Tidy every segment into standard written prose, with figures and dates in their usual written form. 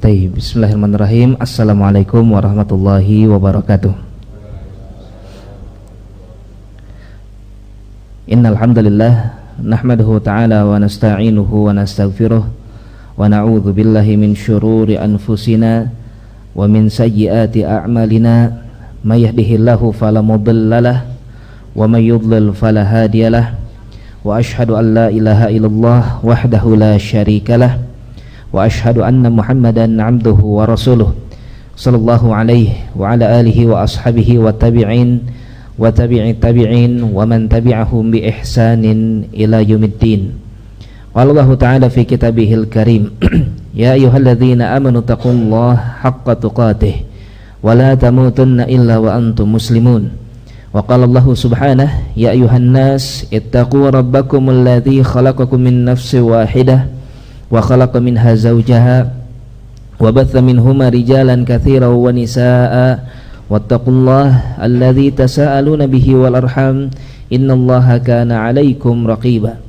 Bismillahirrahmanirrahim. Assalamualaikum warahmatullahi wabarakatuh. Innal hamdalillah nahmaduhu ta'ala wa nasta'inuhu wa nastaghfiruh wa na'udzu billahi min syururi anfusina wa min sayyiati a'malina may yahdihillahu fala mudhillalah wa may yudlil fala hadiyalah wa asyhadu an la ilaha illallah wahdahu la syarikalah wa asyhadu anna Muhammadan abduhu wa rasuluh sallallahu alaihi wa ala alihi wa ashabihi wa tabi'in wa tabi'i tabi'in wa man tabi'ahum bi ihsanin ila yaumiddin. Qala Allah ta'ala fi kitabihil karim ya ayyuhalladzina amanu taqullaha haqqa tuqatih wa la tamutunna illa wa antum muslimun. Wa qala Allah subhanahu ya ayyuhan nas ittaqu rabbakumul ladzi khalaqakum min nafsin wahidah wa khalaqa minha zawjaha wa batha minhuma rijalan katsiran wa nisaa'a wattaqullaha alladzi tasaaluna bihi wal arham innallaha kana 'alaikum raqiba.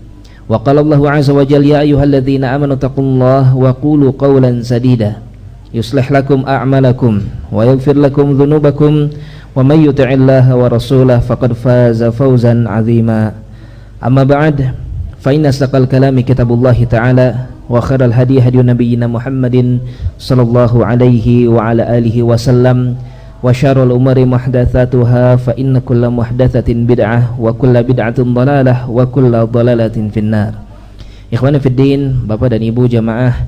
Wa qala Allahu 'azza wa jalla ya ayyuhalladzina amanu taqullaha wa qulu qawlan sadida yuslih lakum a'malakum wa yaghfir lakum dhunubakum wa may yuti'illaha wa rasulahu faqad faza fawzan 'azima. Amma ba'd fa inna asdaqal kalami kitabullahi ta'ala wa khairal hadi hadi nabiyyina Muhammadin sallallahu alaihi wa ala alihi wasallam wa syarrul umuri muhdatsatuha fa inna kulla muhdatsatin bid'ah wa kulla bid'atin dhalalah wa kulla dhalalatin finnar. Ikhwani fid din, Bapak dan Ibu jamaah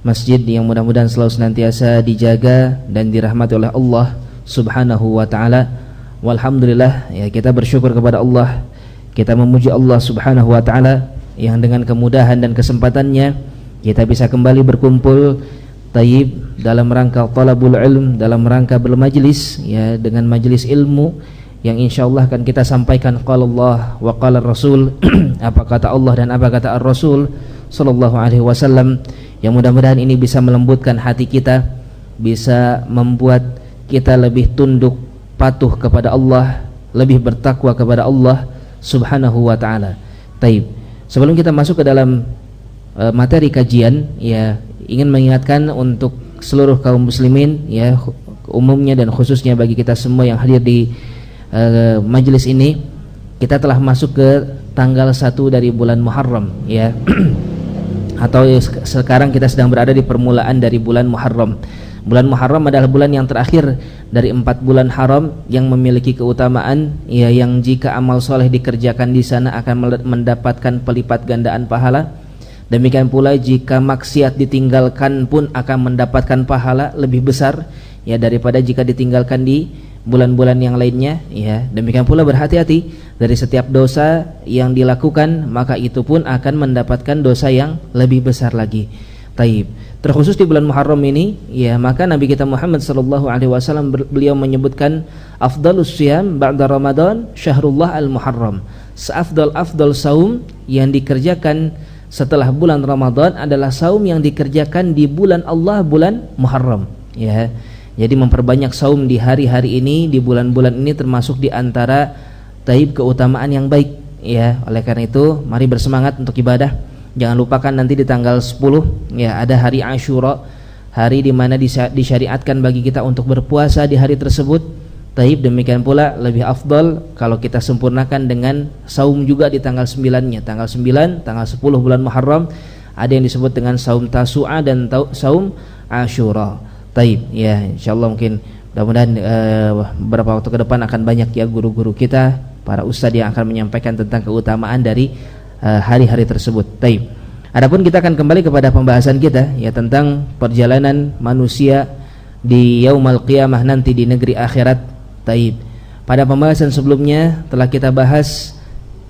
masjid yang mudah-mudahan selalu senantiasa dijaga dan dirahmati oleh Allah Subhanahu wa taala. Walhamdulillah, ya, kita bersyukur kepada Allah, kita memuji Allah Subhanahu wa taala yang dengan kemudahan dan kesempatannya kita bisa kembali berkumpul tayyib dalam rangka talabul ilm, dalam rangka bermajlis, ya, dengan majlis ilmu yang insyaallah akan kita sampaikan qala Allah wa qala Rasul apa kata Allah dan apa kata Ar-Rasul sallallahu alaihi wasallam, yang mudah-mudahan ini bisa melembutkan hati kita, bisa membuat kita lebih tunduk patuh kepada Allah, lebih bertakwa kepada Allah Subhanahu wa taala. Tayyib. Sebelum kita masuk ke dalam materi kajian, ya, ingin mengingatkan untuk seluruh kaum muslimin, ya, umumnya dan khususnya bagi kita semua yang hadir di majelis ini, kita telah masuk ke tanggal 1 dari bulan Muharram, ya. Atau sekarang kita sedang berada di permulaan dari bulan Muharram. Bulan Muharram adalah bulan yang terakhir dari 4 bulan haram yang memiliki keutamaan, ya, yang jika amal soleh dikerjakan di sana akan mendapatkan pelipat gandaan pahala. Demikian pula jika maksiat ditinggalkan pun akan mendapatkan pahala lebih besar, ya, daripada jika ditinggalkan di bulan-bulan yang lainnya, ya. Demikian pula berhati-hati dari setiap dosa yang dilakukan, maka itu pun akan mendapatkan dosa yang lebih besar lagi. Taib. Terkhusus di bulan Muharram ini, ya, maka Nabi kita Muhammad sallallahu alaihi wasallam beliau menyebutkan afdalus siyam ba'da Ramadan syahrullah al-Muharram. Seafdal saum yang dikerjakan setelah bulan Ramadan adalah saum yang dikerjakan di bulan Allah, bulan Muharram, ya. Jadi memperbanyak saum di hari-hari ini, di bulan-bulan ini termasuk di antara taib keutamaan yang baik, ya. Oleh karena itu mari bersemangat untuk ibadah. Jangan lupakan nanti di tanggal 10, ya, ada hari Asyura, hari di mana disyariatkan bagi kita untuk berpuasa di hari tersebut. Taib. Demikian pula lebih afdal kalau kita sempurnakan dengan saum juga di tanggal 9-nya, tanggal 9, tanggal 10 bulan Muharram. Ada yang disebut dengan saum Tasu'a dan saum Asyura. Taib, ya, insyaallah mungkin mudah-mudahan beberapa waktu ke depan akan banyak, ya, guru-guru kita, para ustadz yang akan menyampaikan tentang keutamaan dari hari-hari tersebut. Taib. Adapun kita akan kembali kepada pembahasan kita, ya, tentang perjalanan manusia di yaumul qiyamah nanti di negeri akhirat. Taib. Pada pembahasan sebelumnya telah kita bahas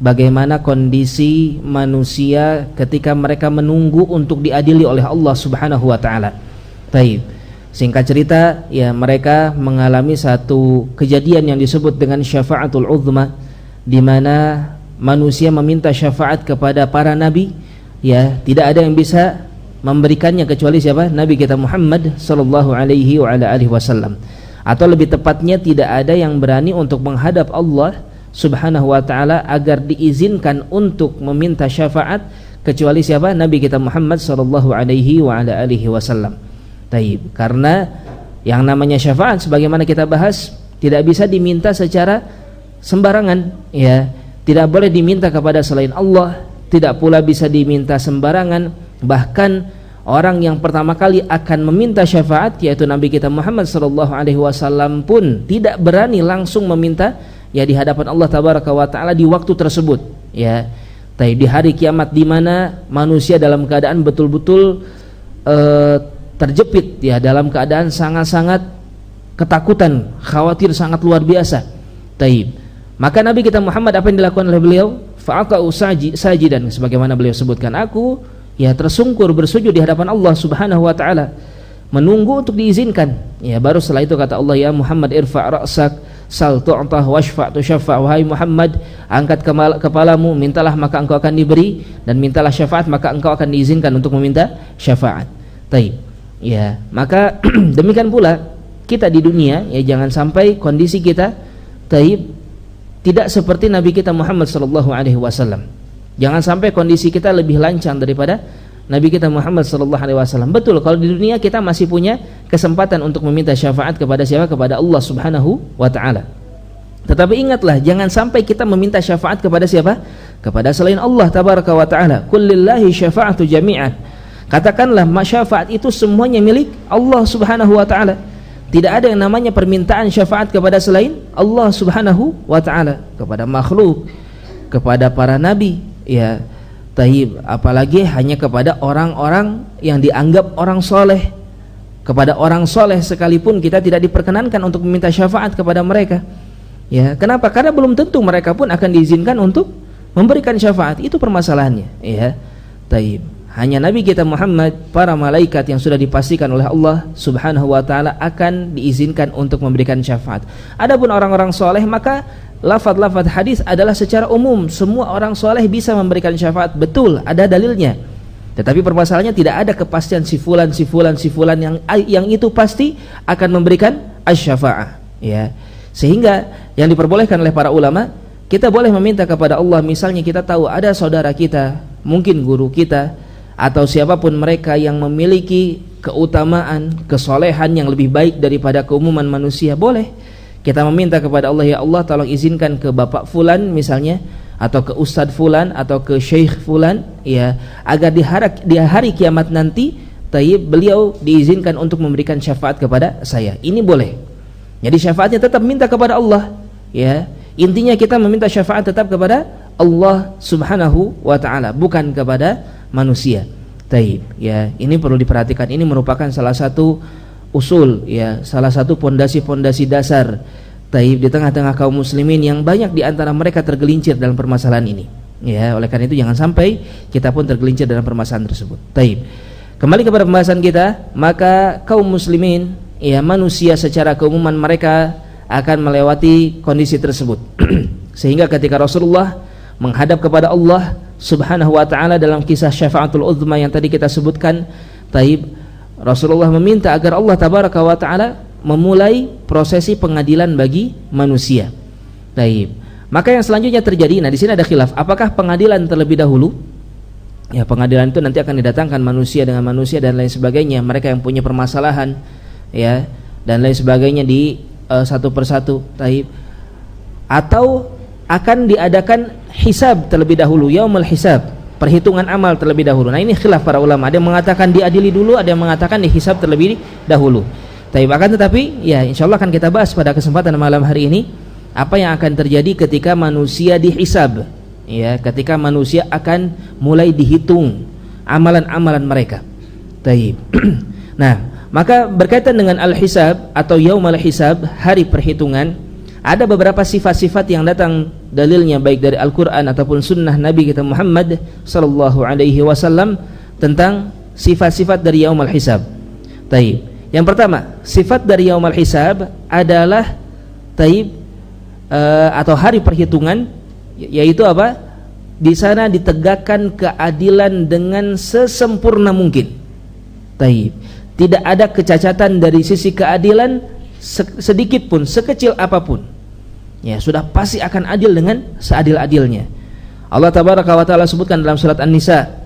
bagaimana kondisi manusia ketika mereka menunggu untuk diadili oleh Allah Subhanahu wa taala. Taib. Singkat cerita, ya, mereka mengalami satu kejadian yang disebut dengan syafaatul uzma, di mana manusia meminta syafaat kepada para nabi, ya, tidak ada yang bisa memberikannya kecuali siapa? Nabi kita Muhammad sallallahu alaihi wa ala alihi wasallam. Atau lebih tepatnya tidak ada yang berani untuk menghadap Allah Subhanahu wa taala agar diizinkan untuk meminta syafaat kecuali siapa? Nabi kita Muhammad sallallahu alaihi wa ala alihi wasallam. Taib. Karena yang namanya syafaat sebagaimana kita bahas tidak bisa diminta secara sembarangan, ya. Tidak boleh diminta kepada selain Allah, tidak pula bisa diminta sembarangan. Bahkan orang yang pertama kali akan meminta syafaat yaitu Nabi kita Muhammad sallallahu alaihi wasallam pun tidak berani langsung meminta ya di hadapan Allah tabaraka wa taala di waktu tersebut, ya. Tapi di hari kiamat di mana manusia dalam keadaan betul-betul terjepit, ya, dalam keadaan sangat-sangat ketakutan, khawatir sangat luar biasa. Taib. Maka Nabi kita Muhammad apa yang dilakukan oleh beliau? Fa'aqa'u sajidan, sebagaimana beliau sebutkan, aku ya tersungkur bersujud di hadapan Allah Subhanahu wa taala, menunggu untuk diizinkan. Ya, baru setelah itu kata Allah, ya Muhammad irfa' ra'sak sal tu'tah washfa' tushaffa'. Wahai Muhammad, angkat kepalamu, mintalah maka engkau akan diberi, dan mintalah syafaat maka engkau akan diizinkan untuk meminta syafaat. Taib. Ya, maka demikian pula kita di dunia, ya, jangan sampai kondisi kita taib tidak seperti Nabi kita Muhammad sallallahu alaihi wasallam. Jangan sampai kondisi kita lebih lancang daripada Nabi kita Muhammad sallallahu alaihi wasallam. Betul, kalau di dunia kita masih punya kesempatan untuk meminta syafaat kepada siapa? Kepada Allah Subhanahu wa taala. Tetapi ingatlah, jangan sampai kita meminta syafaat kepada siapa? Kepada selain Allah tabaraka wa taala. Kullillahi syafa'atu jami'an. Katakanlah syafaat itu semuanya milik Allah Subhanahu wa taala. Tidak ada yang namanya permintaan syafaat kepada selain Allah Subhanahu wa taala, kepada makhluk, kepada para nabi, ya, taib, apalagi hanya kepada orang-orang yang dianggap orang soleh. Kepada orang soleh sekalipun kita tidak diperkenankan untuk meminta syafaat kepada mereka. Ya, kenapa? Karena belum tentu mereka pun akan diizinkan untuk memberikan syafaat. Itu permasalahannya, ya. Taib. Hanya Nabi kita Muhammad, para malaikat yang sudah dipastikan oleh Allah Subhanahu wa taala akan diizinkan untuk memberikan syafaat. Adapun orang-orang soleh, maka lafaz-lafaz hadis adalah secara umum, semua orang soleh bisa memberikan syafaat. Betul, ada dalilnya. Tetapi permasalahannya tidak ada kepastian si fulan yang itu pasti akan memberikan asy-syafa'ah, ya. Sehingga yang diperbolehkan oleh para ulama, kita boleh meminta kepada Allah. Misalnya kita tahu ada saudara kita, mungkin guru kita, atau siapapun mereka yang memiliki keutamaan, kesolehan yang lebih baik daripada keumuman manusia, boleh kita meminta kepada Allah, ya Allah tolong izinkan ke Bapak Fulan misalnya, atau ke Ustadz Fulan, atau ke Syekh Fulan, ya, agar di hari kiamat nanti taib beliau diizinkan untuk memberikan syafaat kepada saya. Ini boleh. Jadi syafaatnya tetap minta kepada Allah, ya. Intinya kita meminta syafaat tetap kepada Allah Subhanahu wa taala, bukan kepada manusia. Taib, ya, ini perlu diperhatikan. Ini merupakan salah satu usul, ya, salah satu pondasi-pondasi dasar taib di tengah-tengah kaum muslimin yang banyak di antara mereka tergelincir dalam permasalahan ini. Ya, oleh karena itu jangan sampai kita pun tergelincir dalam permasalahan tersebut. Taib. Kembali kepada pembahasan kita, maka kaum muslimin, ya, manusia secara keumuman mereka akan melewati kondisi tersebut. Sehingga ketika Rasulullah menghadap kepada Allah Subhanahu wa ta'ala dalam kisah syafaatul uzma yang tadi kita sebutkan, taib, Rasulullah meminta agar Allah tabaraka wa ta'ala memulai prosesi pengadilan bagi manusia. Taib. Maka yang selanjutnya terjadi, nah di sini ada khilaf, apakah pengadilan terlebih dahulu? Ya, pengadilan itu nanti akan didatangkan manusia dengan manusia dan lain sebagainya, mereka yang punya permasalahan, ya, dan lain sebagainya di satu persatu. Taib. Atau akan diadakan hisab terlebih dahulu, yaumul hisab, perhitungan amal terlebih dahulu. Nah, ini khilaf para ulama. Ada yang mengatakan diadili dulu, ada yang mengatakan dihisab terlebih dahulu. Tetapi ya insyaallah akan kita bahas pada kesempatan malam hari ini apa yang akan terjadi ketika manusia dihisab, ya, ketika manusia akan mulai dihitung amalan-amalan mereka. Taib. Nah, maka berkaitan dengan al-hisab atau yaumul hisab, hari perhitungan, ada beberapa sifat-sifat yang datang dalilnya baik dari Al-Quran ataupun sunnah Nabi kita Muhammad sallallahu alaihi wasallam tentang sifat-sifat dari yaumul hisab. Taib. Yang pertama, sifat dari yaumul hisab adalah taib, atau hari perhitungan, yaitu apa? Di sana ditegakkan keadilan dengan sesempurna mungkin. Taib. Tidak ada kecacatan dari sisi keadilan sedikit pun, sekecil apapun. Ya, sudah pasti akan adil dengan seadil-adilnya. Allah tabaraka wa taala sebutkan dalam surat An-Nisa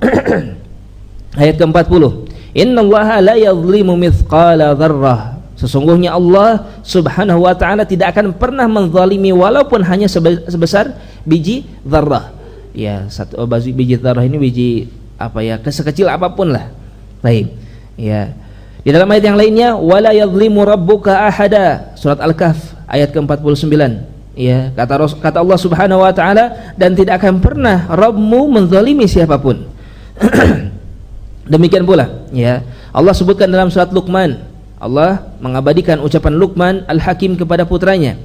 ayat ke-40, innallaha la yadhlimu mithqala dzarrah, sesungguhnya Allah subhanahu wa ta'ala tidak akan pernah menzalimi walaupun hanya sebesar biji dzarrah. Ya, satu biji dzarrah ini biji apa ya, sekecil apapun lah. Baik. Ya. Di dalam ayat yang lainnya, wala yadhlimu rabbuka ahada, surat Al-Kahf ayat ke-49. Ya, kata Allah subhanahu wa ta'ala, dan tidak akan pernah Rabbmu menzalimi siapapun. Demikian pula, ya, Allah sebutkan dalam surat Luqman, Allah mengabadikan ucapan Luqman Al-Hakim kepada putranya,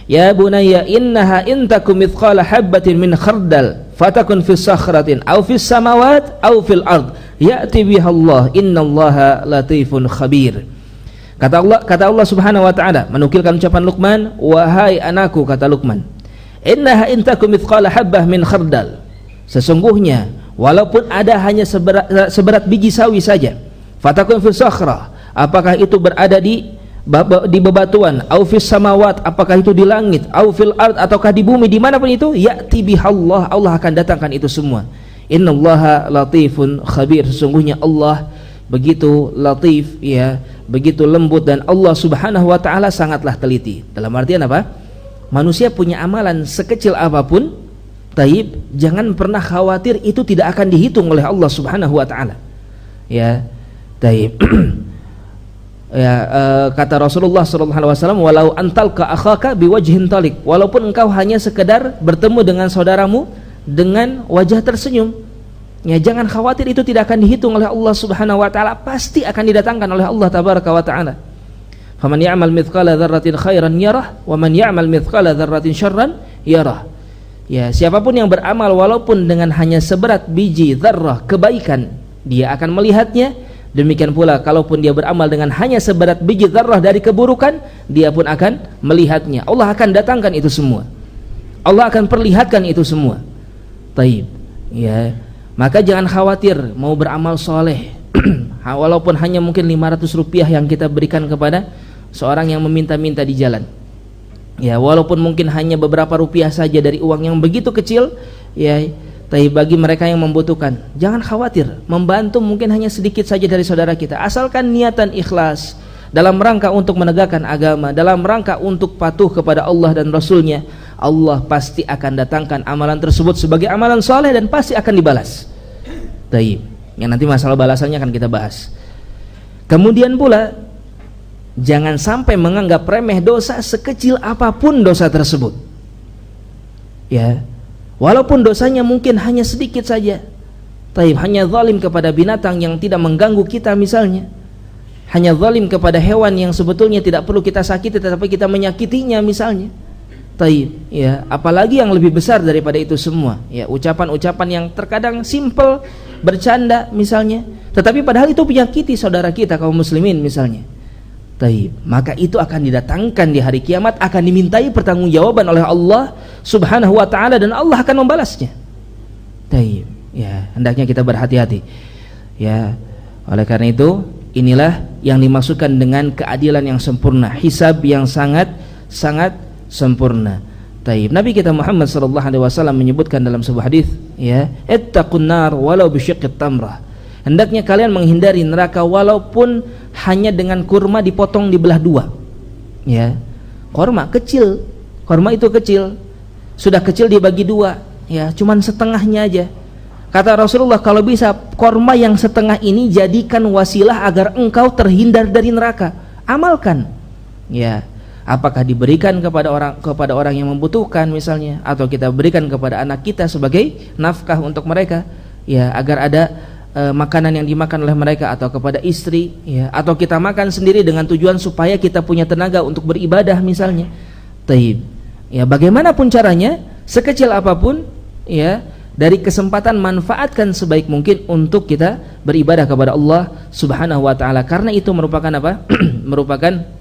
ya bunayya innaha intakum mithqala habbatin min khardal fatakun fis sakhratin aw fis samawat aw fil ard ya'ti biha Allah innallaha latifun khabir. Kata Allah subhanahu wa ta'ala menukilkan ucapan Luqman, wahai anakku, kata Luqman, innaha intakum mithqala habbah min khardal, sesungguhnya walaupun ada hanya seberat biji sawi saja, fatakun fis sakhrah, apakah itu berada di bebatuan, au fis samawat, apakah itu di langit, au fil ard, ataukah di bumi, dimanapun itu, ya'ti bihallah, Allah akan datangkan itu semua. Innallaha latifun khabir, sesungguhnya Allah begitu latif, ya, begitu lembut, dan Allah subhanahu wa ta'ala sangatlah teliti. Dalam artian apa? Manusia punya amalan sekecil apapun, taib, jangan pernah khawatir itu tidak akan dihitung oleh Allah subhanahu wa ta'ala. Ya, taib. Ya, kata Rasulullah SAW, walau antalka akhaka biwajhin talik, walaupun engkau hanya sekedar bertemu dengan saudaramu dengan wajah tersenyum, ya, jangan khawatir itu tidak akan dihitung oleh Allah subhanahu wa ta'ala, pasti akan didatangkan oleh Allah tabaraka wa ta'ala. Faman ya'mal mithqala dzarratin khairan yarah wa man ya'mal mithqala dzarratin syarran yarah. Ya, siapapun yang beramal walaupun dengan hanya seberat biji dzarrah kebaikan, dia akan melihatnya. Demikian pula kalaupun dia beramal dengan hanya seberat biji dzarrah dari keburukan, dia pun akan melihatnya. Allah akan datangkan itu semua, Allah akan perlihatkan itu semua. Taib, ya, maka jangan khawatir mau beramal soleh walaupun hanya mungkin 500 rupiah yang kita berikan kepada seorang yang meminta-minta di jalan, ya, walaupun mungkin hanya beberapa rupiah saja dari uang yang begitu kecil, ya, tapi bagi mereka yang membutuhkan, jangan khawatir. Membantu mungkin hanya sedikit saja dari saudara kita, asalkan niatan ikhlas dalam rangka untuk menegakkan agama, dalam rangka untuk patuh kepada Allah dan Rasulnya, Allah pasti akan datangkan amalan tersebut sebagai amalan soleh dan pasti akan dibalas. Taib, yang nanti masalah balasannya akan kita bahas. Kemudian pula, jangan sampai menganggap remeh dosa sekecil apapun dosa tersebut, ya, walaupun dosanya mungkin hanya sedikit saja. Taib, hanya zalim kepada binatang yang tidak mengganggu kita misalnya, hanya zalim kepada hewan yang sebetulnya tidak perlu kita sakiti tetapi kita menyakitinya misalnya. Taib, ya, apalagi yang lebih besar daripada itu semua, ya, ucapan-ucapan yang terkadang simple, bercanda misalnya, tetapi padahal itu menyakiti saudara kita kaum muslimin misalnya. Taib, maka itu akan didatangkan di hari kiamat, akan dimintai pertanggungjawaban oleh Allah subhanahu wa ta'ala, dan Allah akan membalasnya. Taib, ya, hendaknya kita berhati-hati, ya. Oleh karena itu, inilah yang dimaksudkan dengan keadilan yang sempurna, hisab yang sangat sempurna. Taib, Nabi kita Muhammad sallallahu alaihi wasallam menyebutkan dalam sebuah hadis, ya, ittaqun nar walau bisyiqqit tamrah, hendaknya kalian menghindari neraka walaupun hanya dengan kurma dipotong dibelah dua, ya. Kurma kecil, kurma itu kecil, sudah kecil dibagi dua, ya, cuman setengahnya aja. Kata Rasulullah, kalau bisa kurma yang setengah ini jadikan wasilah agar engkau terhindar dari neraka, amalkan, ya. Apakah diberikan kepada orang yang membutuhkan misalnya, atau kita berikan kepada anak kita sebagai nafkah untuk mereka, ya, agar ada makanan yang dimakan oleh mereka, atau kepada istri, ya, atau kita makan sendiri dengan tujuan supaya kita punya tenaga untuk beribadah misalnya. Taib, ya, bagaimanapun caranya, sekecil apapun, ya, dari kesempatan manfaatkan sebaik mungkin untuk kita beribadah kepada Allah subhanahu wa ta'ala, karena itu merupakan apa? Merupakan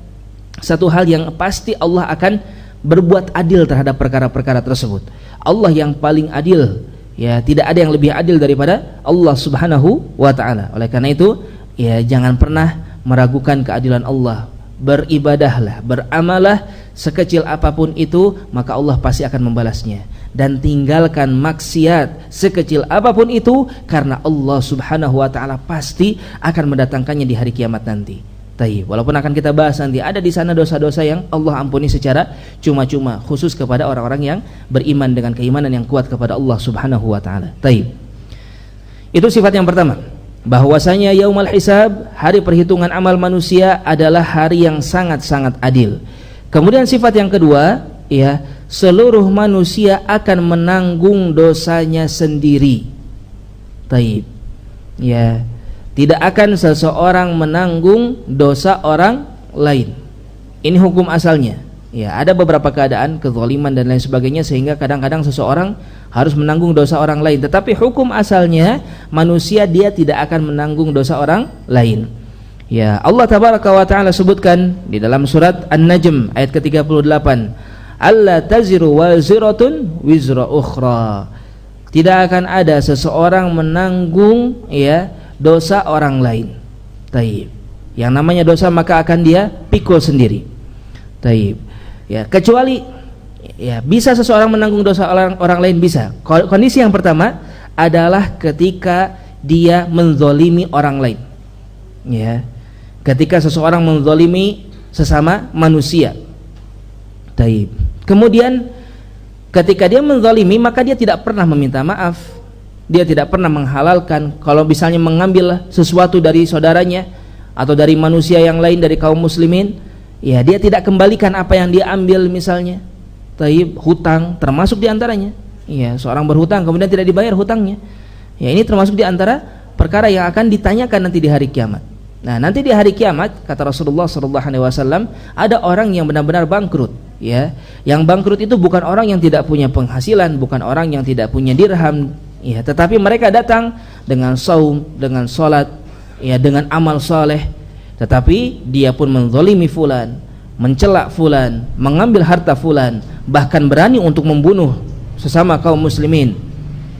satu hal yang pasti Allah akan berbuat adil terhadap perkara-perkara tersebut. Allah yang paling adil, ya, tidak ada yang lebih adil daripada Allah subhanahu wa ta'ala. Oleh karena itu, ya, jangan pernah meragukan keadilan Allah. Beribadahlah, beramallah sekecil apapun itu, maka Allah pasti akan membalasnya. dan tinggalkan maksiat sekecil apapun itu, karena Allah Subhanahu wa taala pasti akan mendatangkannya di hari kiamat nanti. Walaupun akan kita bahas nanti, ada di sana dosa-dosa yang Allah ampuni secara cuma-cuma, khusus kepada orang-orang yang beriman dengan keimanan yang kuat kepada Allah Subhanahu wa taala. Itu sifat yang pertama, bahwasanya yaumul hisab, hari perhitungan amal manusia, adalah hari yang sangat-sangat adil. Kemudian sifat yang kedua, ya, seluruh manusia akan menanggung dosanya sendiri. Ya, tidak akan seseorang menanggung dosa orang lain. Ini hukum asalnya. Ya, ada beberapa keadaan kezaliman dan lain sebagainya sehingga kadang-kadang seseorang harus menanggung dosa orang lain. Tetapi hukum asalnya manusia dia tidak akan menanggung dosa orang lain. Ya, Allah tabaraka wa taala sebutkan di dalam surat An-Najm ayat ke-38, alla taziru waziratun wizra ukhra. Tidak akan ada seseorang menanggung, ya, dosa orang lain. Yang namanya dosa maka akan dia pikul sendiri. Ya, kecuali, ya, bisa seseorang menanggung dosa orang lain, bisa. Kondisi yang pertama adalah ketika dia menzalimi orang lain. Ya, ketika seseorang menzalimi sesama manusia. Kemudian ketika dia menzalimi, maka dia tidak pernah meminta maaf, dia tidak pernah menghalalkan. Kalau misalnya mengambil sesuatu dari saudaranya atau dari manusia yang lain, dari kaum muslimin, ya, dia tidak kembalikan apa yang dia ambil. Misalnya hutang termasuk diantaranya. Ya, seorang berhutang kemudian tidak dibayar hutangnya, ya, ini termasuk diantara perkara yang akan ditanyakan nanti di hari kiamat. Nah, nanti di hari kiamat, kata Rasulullah SAW, ada orang yang benar-benar bangkrut. Ya, yang bangkrut itu bukan orang yang tidak punya penghasilan, bukan orang yang tidak punya dirham, ya, tetapi mereka datang dengan saum, dengan sholat, ya, dengan amal soleh, tetapi dia pun menzalimi fulan, mencela fulan, mengambil harta fulan, bahkan berani untuk membunuh sesama kaum muslimin.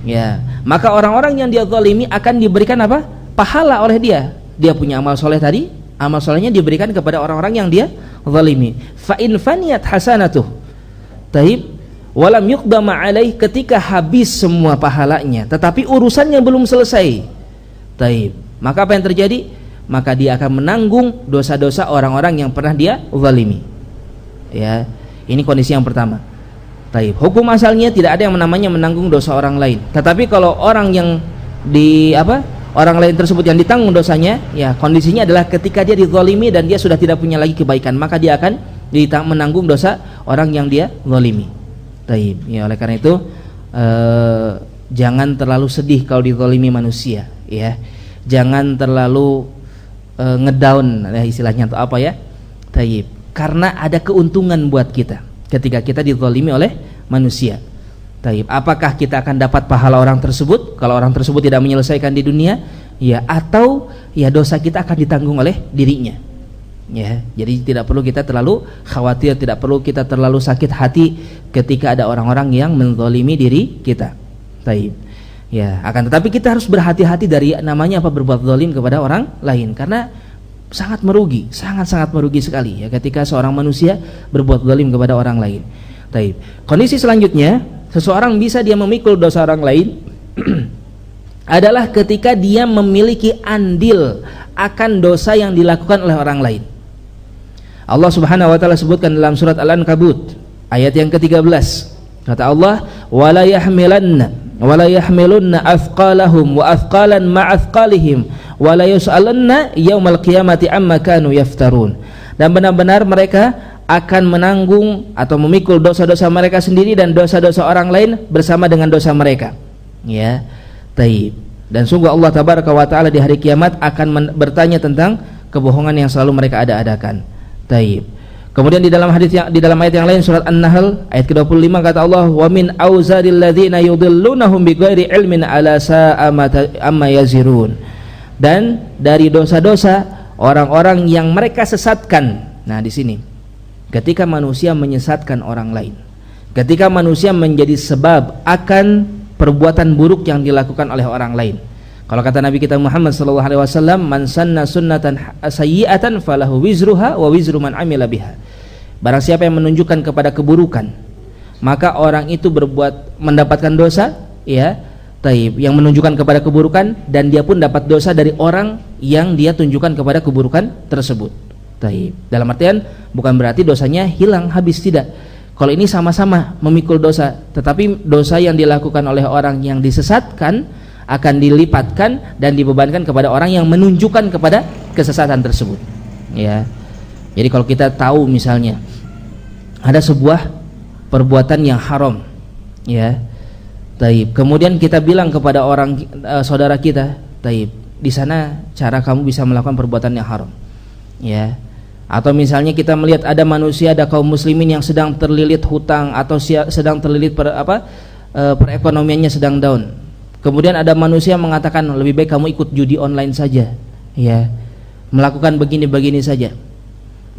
Ya, maka orang-orang yang dia zalimi akan diberikan apa? Pahala oleh dia. Dia punya amal soleh tadi, amal solehnya diberikan kepada orang-orang yang dia zalimi. Fa in faniyat hasanatuh, walam yuqdama alaih, ketika habis semua pahalanya tetapi urusannya belum selesai, maka apa yang terjadi? Maka dia akan menanggung dosa-dosa orang-orang yang pernah dia zalimi. Ya, ini kondisi yang pertama. Hukum asalnya tidak ada yang namanya menanggung dosa orang lain. Tetapi kalau orang yang orang lain tersebut yang ditanggung dosanya, ya, kondisinya adalah ketika dia dizalimi dan dia sudah tidak punya lagi kebaikan, maka dia akan menanggung dosa orang yang dia zalimi. Ya, oleh karena itu jangan terlalu sedih kalau dizalimi manusia, ya. Jangan terlalu ngedown, istilahnya atau apa, ya. Karena ada keuntungan buat kita ketika kita dizalimi oleh manusia. Apakah kita akan dapat pahala orang tersebut kalau orang tersebut tidak menyelesaikan di dunia, ya, atau ya dosa kita akan ditanggung oleh dirinya. Ya, jadi tidak perlu kita terlalu khawatir, tidak perlu kita terlalu sakit hati ketika ada orang-orang yang menzalimi diri kita. Ya, akan tetapi kita harus berhati-hati dari namanya berbuat zalim kepada orang lain, karena sangat merugi, sangat-sangat merugi sekali, ya, ketika seorang manusia berbuat zalim kepada orang lain. Kondisi selanjutnya, seseorang bisa dia memikul dosa orang lain adalah ketika dia memiliki andil akan dosa yang dilakukan oleh orang lain. Allah Subhanahu wa taala sebutkan dalam surat Al-Ankabut ayat yang ke-13. Kata Allah, wala yahmilunna athqalahum wa athqalan ma'athqalihim wala yus'alanna yaumal qiyamati amma kanu yaftarun. Dan benar-benar mereka akan menanggung atau memikul dosa-dosa mereka sendiri dan dosa-dosa orang lain bersama dengan dosa mereka. Ya, dan sungguh Allah tabaraka wa taala di hari kiamat akan bertanya tentang kebohongan yang selalu mereka ada-adakan. Kemudian di dalam ayat yang lain surat An-Nahl ayat ke-25 kata Allah, wa min auzaril ladzina yudillunahum bighairi ilmin ala sa'a amma yazirun. Dan dari dosa-dosa orang-orang yang mereka sesatkan. Nah, di sini ketika manusia menyesatkan orang lain, ketika manusia menjadi sebab akan perbuatan buruk yang dilakukan oleh orang lain. Kalau kata Nabi kita Muhammad SAW, man sanna sunnatan sayyi'atan falahu wizruha wa wizru man amila biha. Barang siapa yang menunjukkan kepada keburukan, maka orang itu mendapatkan dosa, ya, taib, yang menunjukkan kepada keburukan, dan dia pun dapat dosa dari orang yang dia tunjukkan kepada keburukan tersebut. Taib. Dalam artian bukan berarti dosanya hilang habis, tidak. Kalau ini sama-sama memikul dosa, tetapi dosa yang dilakukan oleh orang yang disesatkan akan dilipatkan dan dibebankan kepada orang yang menunjukkan kepada kesesatan tersebut. Ya. Jadi kalau kita tahu misalnya ada sebuah perbuatan yang haram, ya, taib, kemudian kita bilang kepada orang saudara kita, taib, di sana cara kamu bisa melakukan perbuatan yang haram, ya. Atau misalnya kita melihat ada manusia, ada kaum muslimin yang sedang terlilit hutang atau sedang terlilit perekonomiannya sedang down. Kemudian ada manusia mengatakan lebih baik kamu ikut judi online saja, ya, melakukan begini-begini saja.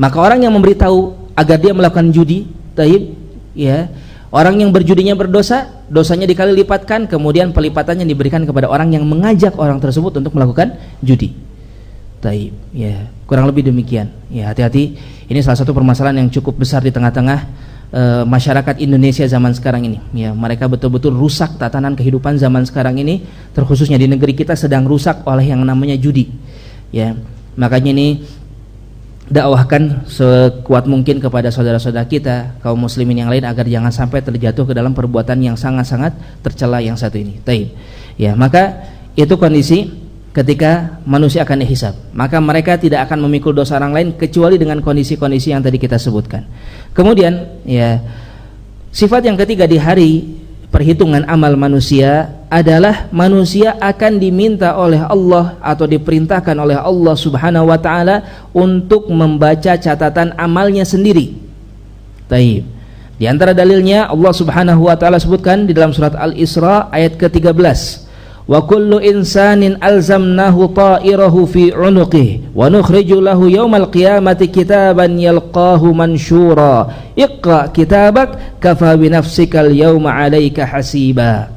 Maka orang yang memberitahu agar dia melakukan judi, taib, ya, orang yang berjudinya berdosa, dosanya dikali lipatkan, kemudian pelipatannya diberikan kepada orang yang mengajak orang tersebut untuk melakukan judi. Taib, ya, kurang lebih demikian. Ya, hati-hati, ini salah satu permasalahan yang cukup besar di tengah-tengah masyarakat Indonesia zaman sekarang ini. Ya, mereka betul-betul rusak tatanan kehidupan zaman sekarang ini, terkhususnya di negeri kita sedang rusak oleh yang namanya judi. Ya, makanya ini dakwahkan sekuat mungkin kepada saudara-saudara kita kaum muslimin yang lain agar jangan sampai terjatuh ke dalam perbuatan yang sangat-sangat tercela yang satu ini. Taib. Ya, maka itu kondisi ketika manusia akan dihisab, maka mereka tidak akan memikul dosa orang lain kecuali dengan kondisi-kondisi yang tadi kita sebutkan. Kemudian, ya, sifat yang ketiga di hari perhitungan amal manusia adalah manusia akan diminta oleh Allah atau diperintahkan oleh Allah Subhanahu wa taala untuk membaca catatan amalnya sendiri. Taib. Di antara dalilnya Allah Subhanahu wa taala sebutkan di dalam surat Al-Isra ayat ke-13. Wa kullu insanin alzamnahu ta'irahu fi 'unuqihi wa nukhriju lahu yaumal qiyamati kitaban yalqahu mansyura iqra kitabak kafa bi nafsikal yauma 'alaika hasiba.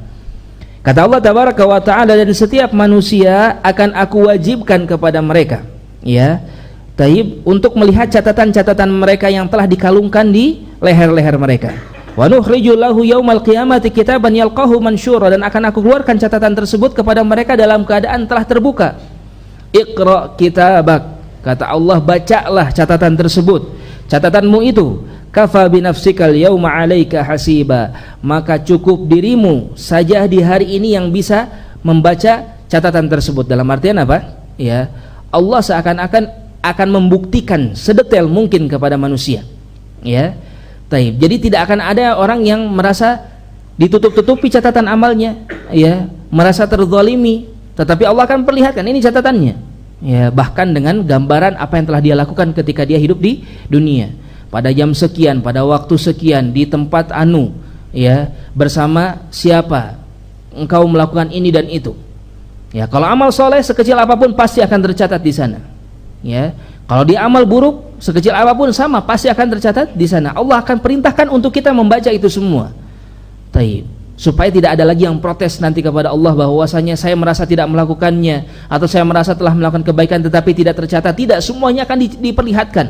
Kata Allah tabaraka wa ta'ala, dan setiap manusia akan aku wajibkan kepada mereka, ya, taib, untuk melihat catatan-catatan mereka yang telah dikalungkan di leher-leher mereka. Wa nukhriju lahu yaumal qiyamati kitaban yalqahu mansyura, dan akan aku keluarkan catatan tersebut kepada mereka dalam keadaan telah terbuka. Iqra kitabak, kata Allah, bacalah catatan tersebut, catatanmu itu, kafa binafsikal yauma 'alaika hasiba, maka cukup dirimu saja di hari ini yang bisa membaca catatan tersebut. Dalam artian apa? Ya, Allah seakan-akan akan membuktikan sedetail mungkin kepada manusia. Ya. Taib. Jadi tidak akan ada orang yang merasa ditutup-tutupi catatan amalnya, ya, merasa terzalimi, tetapi Allah akan perlihatkan ini catatannya, ya, bahkan dengan gambaran apa yang telah dia lakukan ketika dia hidup di dunia, pada jam sekian, pada waktu sekian, di tempat anu, ya, bersama siapa engkau melakukan ini dan itu. Ya, kalau amal soleh sekecil apapun pasti akan tercatat di sana. Ya, kalau dia amal buruk sekecil apapun sama pasti akan tercatat di sana. Allah akan perintahkan untuk kita membaca itu semua. Taib. Supaya tidak ada lagi yang protes nanti kepada Allah bahwasanya saya merasa tidak melakukannya atau saya merasa telah melakukan kebaikan tetapi tidak tercatat. Tidak, semuanya akan diperlihatkan.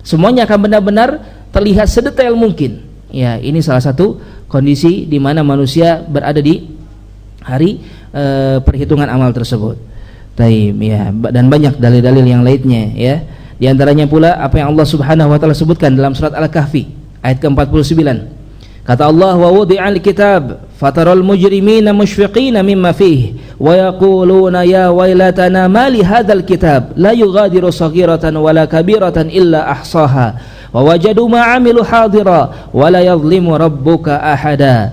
Semuanya akan benar-benar terlihat sedetail mungkin. Ya, ini salah satu kondisi di mana manusia berada di hari perhitungan amal tersebut. Taib, ya, dan banyak dalil-dalil yang lainnya, ya. Di antaranya pula apa yang Allah Subhanahu wa taala sebutkan dalam surat Al-Kahfi ayat ke-49. Kata Allah, wa wudi'al kitab fataral mujrimina mushfiqina mimma fihi wa yaquluna ya wailatana ma li hadzal kitab la yughadiru saghiratan wala kabiratan illa ahsaha wa wajadu ma 'amilu hadira wa la yadhlimu rabbuka ahada.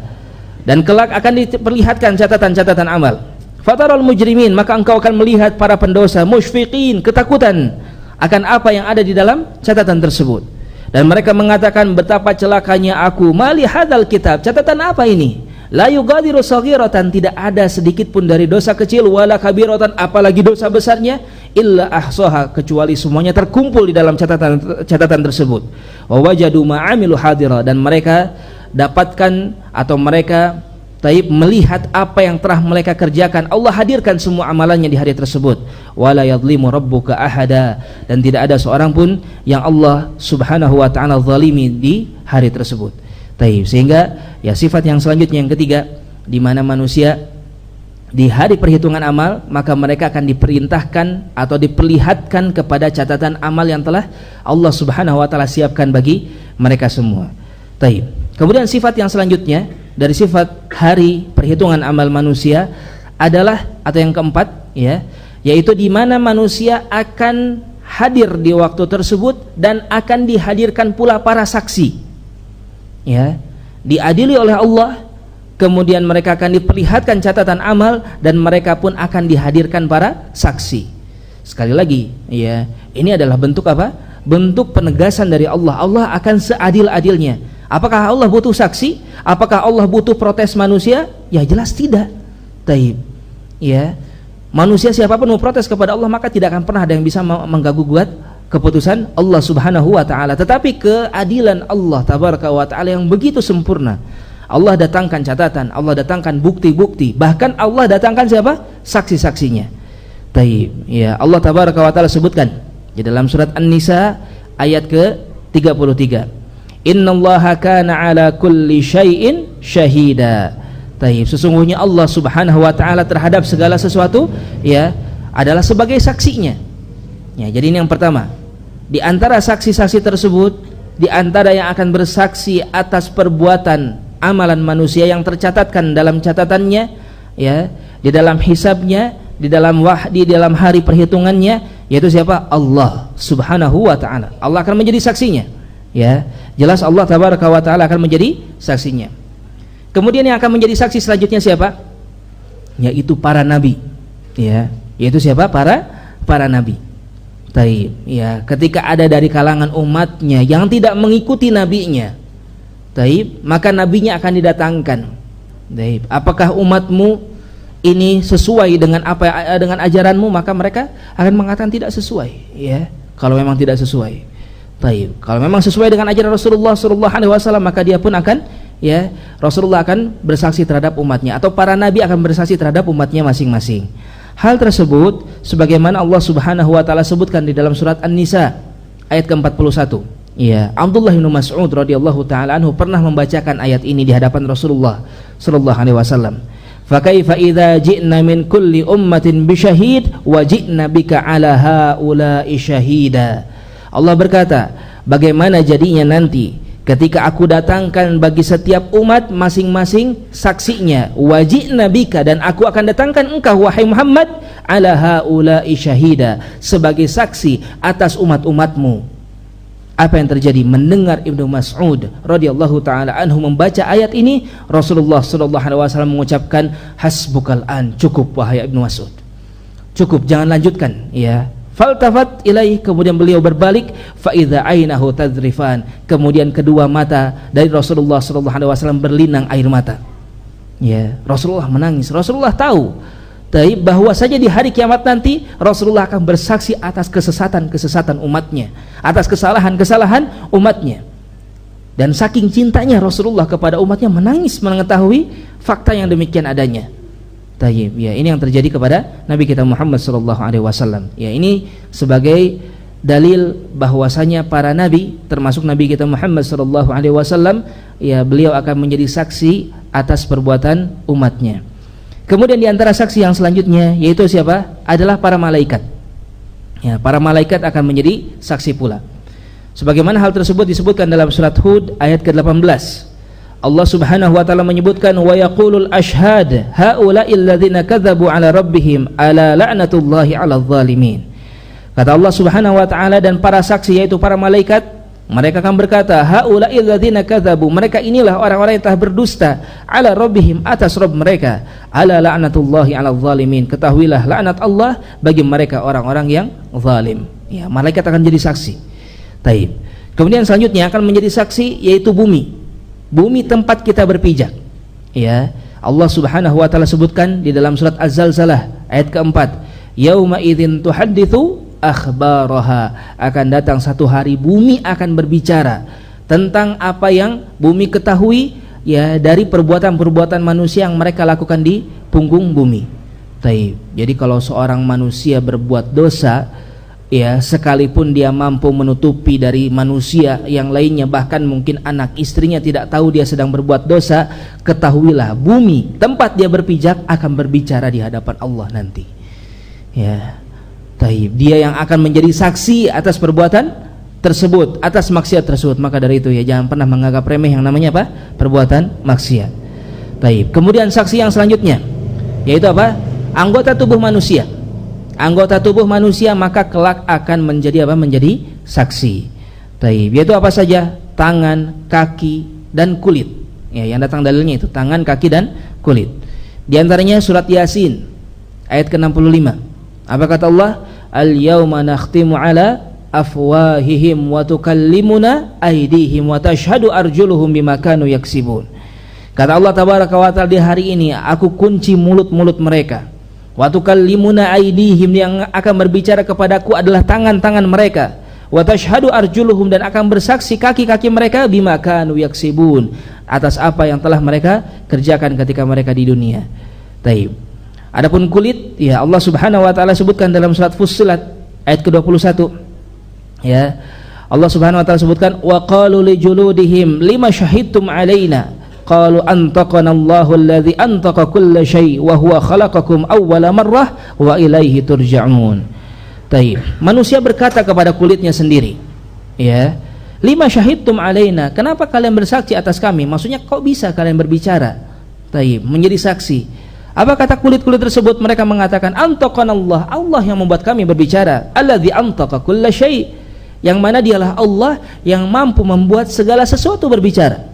Dan kelak akan diperlihatkan catatan-catatan amal. Fataral mujrimin, maka engkau akan melihat para pendosa musyfiqin, ketakutan akan apa yang ada di dalam catatan tersebut. Dan mereka mengatakan, betapa celakanya aku, mali hadzal kitab, catatan apa ini? La yughadiru saghiratan, tidak ada sedikit pun dari dosa kecil, wala kabiratan, apalagi dosa besarnya, illa ahsaha, kecuali semuanya terkumpul di dalam catatan tersebut. Wa wajadu ma 'amilu hadira, dan mereka dapatkan atau mereka taib melihat apa yang telah mereka kerjakan. Allah hadirkan semua amalannya di hari tersebut. Wala yadhlimu rabbuka ahada, dan tidak ada seorang pun yang Allah Subhanahu wa taala zalimi di hari tersebut. Taib. Sehingga ya sifat yang selanjutnya yang ketiga, di mana manusia di hari perhitungan amal maka mereka akan diperintahkan atau diperlihatkan kepada catatan amal yang telah Allah Subhanahu wa taala siapkan bagi mereka semua. Taib. Kemudian sifat yang selanjutnya dari sifat hari perhitungan amal manusia adalah, atau yang keempat ya, yaitu di mana manusia akan hadir di waktu tersebut dan akan dihadirkan pula para saksi. Ya, diadili oleh Allah, kemudian mereka akan diperlihatkan catatan amal dan mereka pun akan dihadirkan para saksi. Sekali lagi, ya, ini adalah bentuk apa? Bentuk penegasan dari Allah. Allah akan seadil-adilnya. Apakah Allah butuh saksi? Apakah Allah butuh protes manusia? Ya jelas tidak. Taib. Ya, manusia siapapun mau protes kepada Allah maka tidak akan pernah ada yang bisa mengganggu-gugat keputusan Allah Subhanahu wa taala. Tetapi keadilan Allah tabaraka wa taala yang begitu sempurna. Allah datangkan catatan, Allah datangkan bukti-bukti, bahkan Allah datangkan siapa? Saksi-saksinya. Taib. Ya, Allah tabaraka wa taala sebutkan di dalam surat An-Nisa ayat ke-33. Innallaha kana ala kulli syai'in syahida. Taib. Sesungguhnya Allah Subhanahu wa taala terhadap segala sesuatu ya adalah sebagai saksinya. Ya, jadi ini yang pertama. Di antara saksi-saksi tersebut, di antara yang akan bersaksi atas perbuatan amalan manusia yang tercatatkan dalam catatannya ya, di dalam hisabnya, di dalam hari perhitungannya, yaitu siapa? Allah Subhanahu wa taala. Allah akan menjadi saksinya. Ya, jelas Allah tabaraka wa taala akan menjadi saksinya. Kemudian yang akan menjadi saksi selanjutnya siapa? Yaitu para nabi. Ya, yaitu siapa? Para nabi. Taib. Ya, ketika ada dari kalangan umatnya yang tidak mengikuti nabinya, taib, maka nabinya akan didatangkan. Taib. Apakah umatmu ini sesuai dengan dengan ajaranmu? Maka mereka akan mengatakan tidak sesuai. Ya, kalau memang tidak sesuai. Taib. Kalau memang sesuai dengan ajaran Rasulullah sallallahu alaihi wasallam, maka dia pun akan ya, Rasulullah akan bersaksi terhadap umatnya, atau para nabi akan bersaksi terhadap umatnya masing-masing. Hal tersebut sebagaimana Allah Subhanahu wa taala sebutkan di dalam surat An-Nisa ayat ke-41. Ya, Abdullah bin Mas'ud radhiyallahu taala anhu pernah membacakan ayat ini di hadapan Rasulullah sallallahu alaihi wasallam. Fa kaifa idza ji'na min kulli ummatin bi syahid wa ji'na bika 'ala haula'i syahida. Allah berkata, bagaimana jadinya nanti ketika aku datangkan bagi setiap umat masing-masing saksinya, wajibna bika, dan aku akan datangkan engkau wahai Muhammad, ala haula'i syahida, sebagai saksi atas umat-umatmu. Apa yang terjadi? Mendengar Ibnu Mas'ud radhiyallahu taala anhu membaca ayat ini, Rasulullah sallallahu alaihi wasallam mengucapkan, hasbukal an, cukup wahai Ibnu Mas'ud, cukup, jangan lanjutkan. Ya, faltafat ilaih, kemudian beliau berbalik, fa idza ainahu tadrifan, kemudian kedua mata dari Rasulullah sallallahu alaihi wasallam berlinang air mata. Ya, Rasulullah menangis. Rasulullah tahu bahwasanya di hari kiamat nanti Rasulullah akan bersaksi atas kesesatan umatnya, atas kesalahan umatnya. Dan saking cintanya Rasulullah kepada umatnya, menangis mengetahui fakta yang demikian adanya. Tayyib. Ya, ini yang terjadi kepada Nabi kita Muhammad sallallahu alaihi wasallam. Ya, ini sebagai dalil bahwasanya para nabi, termasuk Nabi kita Muhammad sallallahu alaihi wasallam, ya, beliau akan menjadi saksi atas perbuatan umatnya. Kemudian di antara saksi yang selanjutnya yaitu siapa? Adalah para malaikat. Ya, para malaikat akan menjadi saksi pula. Sebagaimana hal tersebut disebutkan dalam surat Hud ayat ke-18. Allah Subhanahu wa taala menyebutkan, wa yaqulul ashhad haula'il ladzina kadzabu ala rabbihim ala la'natullahi 'alal zalimin. Kata Allah Subhanahu wa taala, dan para saksi yaitu para malaikat, mereka akan berkata, haula'il ladzina kadzabu, mereka inilah orang-orang yang telah berdusta, ala rabbihim, atas Rabb mereka, ala la'natullahi 'alal zalimin, ketahuilah laknat Allah bagi mereka orang-orang yang zalim. Ya, malaikat akan jadi saksi. Taib. Kemudian selanjutnya akan menjadi saksi yaitu bumi. Bumi tempat kita berpijak. Ya, Allah Subhanahu wa taala sebutkan di dalam surat Az-Zalzalah ayat keempat, yauma idzin tuhadditsu akhbaraha, akan datang satu hari bumi akan berbicara tentang apa yang bumi ketahui, ya, dari perbuatan-perbuatan manusia yang mereka lakukan di punggung bumi. Taib. Jadi kalau seorang manusia berbuat dosa, ya, sekalipun dia mampu menutupi dari manusia yang lainnya, bahkan mungkin anak istrinya tidak tahu dia sedang berbuat dosa, ketahuilah bumi tempat dia berpijak akan berbicara di hadapan Allah nanti. Ya, taib, dia yang akan menjadi saksi atas perbuatan tersebut, atas maksiat tersebut. Maka dari itu ya, jangan pernah menganggap remeh yang namanya apa? Perbuatan maksiat. Taib. Kemudian saksi yang selanjutnya yaitu apa? Anggota tubuh manusia. Anggota tubuh manusia maka kelak akan menjadi apa? Menjadi saksi. Taib. Yaitu apa saja? Tangan, kaki, dan kulit. Ya, yang datang dalilnya itu tangan, kaki, dan kulit. Di antaranya surat Yasin ayat ke-65. Apa kata Allah? Al-yauma nakhtimu ala afwahihim wa tukallimuna aydihim wa tashhadu arjuluhum bima kanu yaksibun. Kata Allah tabaraka wa taala, di hari ini aku kunci mulut-mulut mereka. Wa tukallimuna aydihim, yang akan berbicara kepadaku adalah tangan-tangan mereka. Wa tashhadu arjuluhum, dan akan bersaksi kaki-kaki mereka bima kanu yaksibun, atas apa yang telah mereka kerjakan ketika mereka di dunia. Taib. Adapun kulit, ya Allah Subhanahu wa taala sebutkan dalam surat Fussilat ayat ke-21. Ya. Allah Subhanahu wa taala sebutkan wa qalu li juludihim lima syahidtum alaina qalu antaqana Allahu alladzi antaqa kulla syai' wa huwa khalaqakum awwala marrah wa ilaihi turja'un. Taib. Manusia berkata kepada kulitnya sendiri, ya, lima syahidtum alaina, kenapa kalian bersaksi atas kami? Maksudnya kok bisa kalian berbicara? Taib, menjadi saksi. Apa kata kulit-kulit tersebut? Mereka mengatakan antaqanallah, Allah yang membuat kami berbicara, alladzi antaqa kulla syai', yang mana dialah Allah yang mampu membuat segala sesuatu berbicara.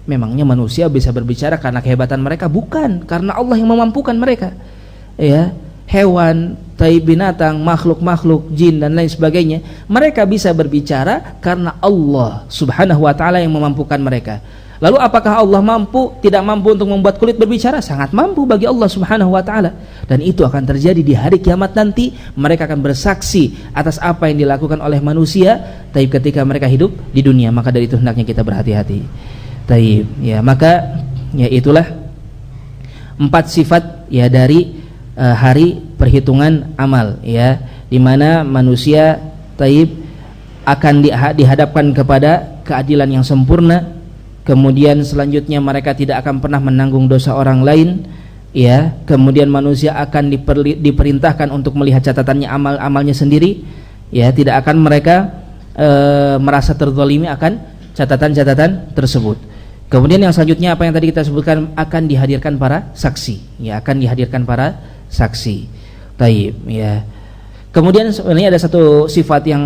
Memangnya manusia bisa berbicara karena kehebatan mereka? Bukan, karena Allah yang memampukan mereka. Ya, hewan, taib, binatang, makhluk-makhluk, jin dan lain sebagainya, mereka bisa berbicara karena Allah Subhanahu wa taala yang memampukan mereka. Lalu apakah Allah mampu, tidak mampu untuk membuat kulit berbicara? Sangat mampu bagi Allah Subhanahu wa taala. Dan itu akan terjadi di hari kiamat nanti. Mereka akan bersaksi atas apa yang dilakukan oleh manusia taib ketika mereka hidup di dunia. Maka dari itu hendaknya kita berhati-hati. Taib. Ya, maka ya itulah 4 sifat ya dari hari perhitungan amal, ya, di mana manusia taib akan dihadapkan kepada keadilan yang sempurna. Kemudian selanjutnya mereka tidak akan pernah menanggung dosa orang lain, ya. Kemudian manusia akan diperintahkan untuk melihat catatannya, amalnya sendiri, ya. Tidak akan mereka merasa terzalimi akan catatan-catatan tersebut. Kemudian yang selanjutnya apa yang tadi kita sebutkan, akan dihadirkan para saksi, ya, akan dihadirkan para saksi. Taib, ya. Kemudian sebenarnya ada satu sifat yang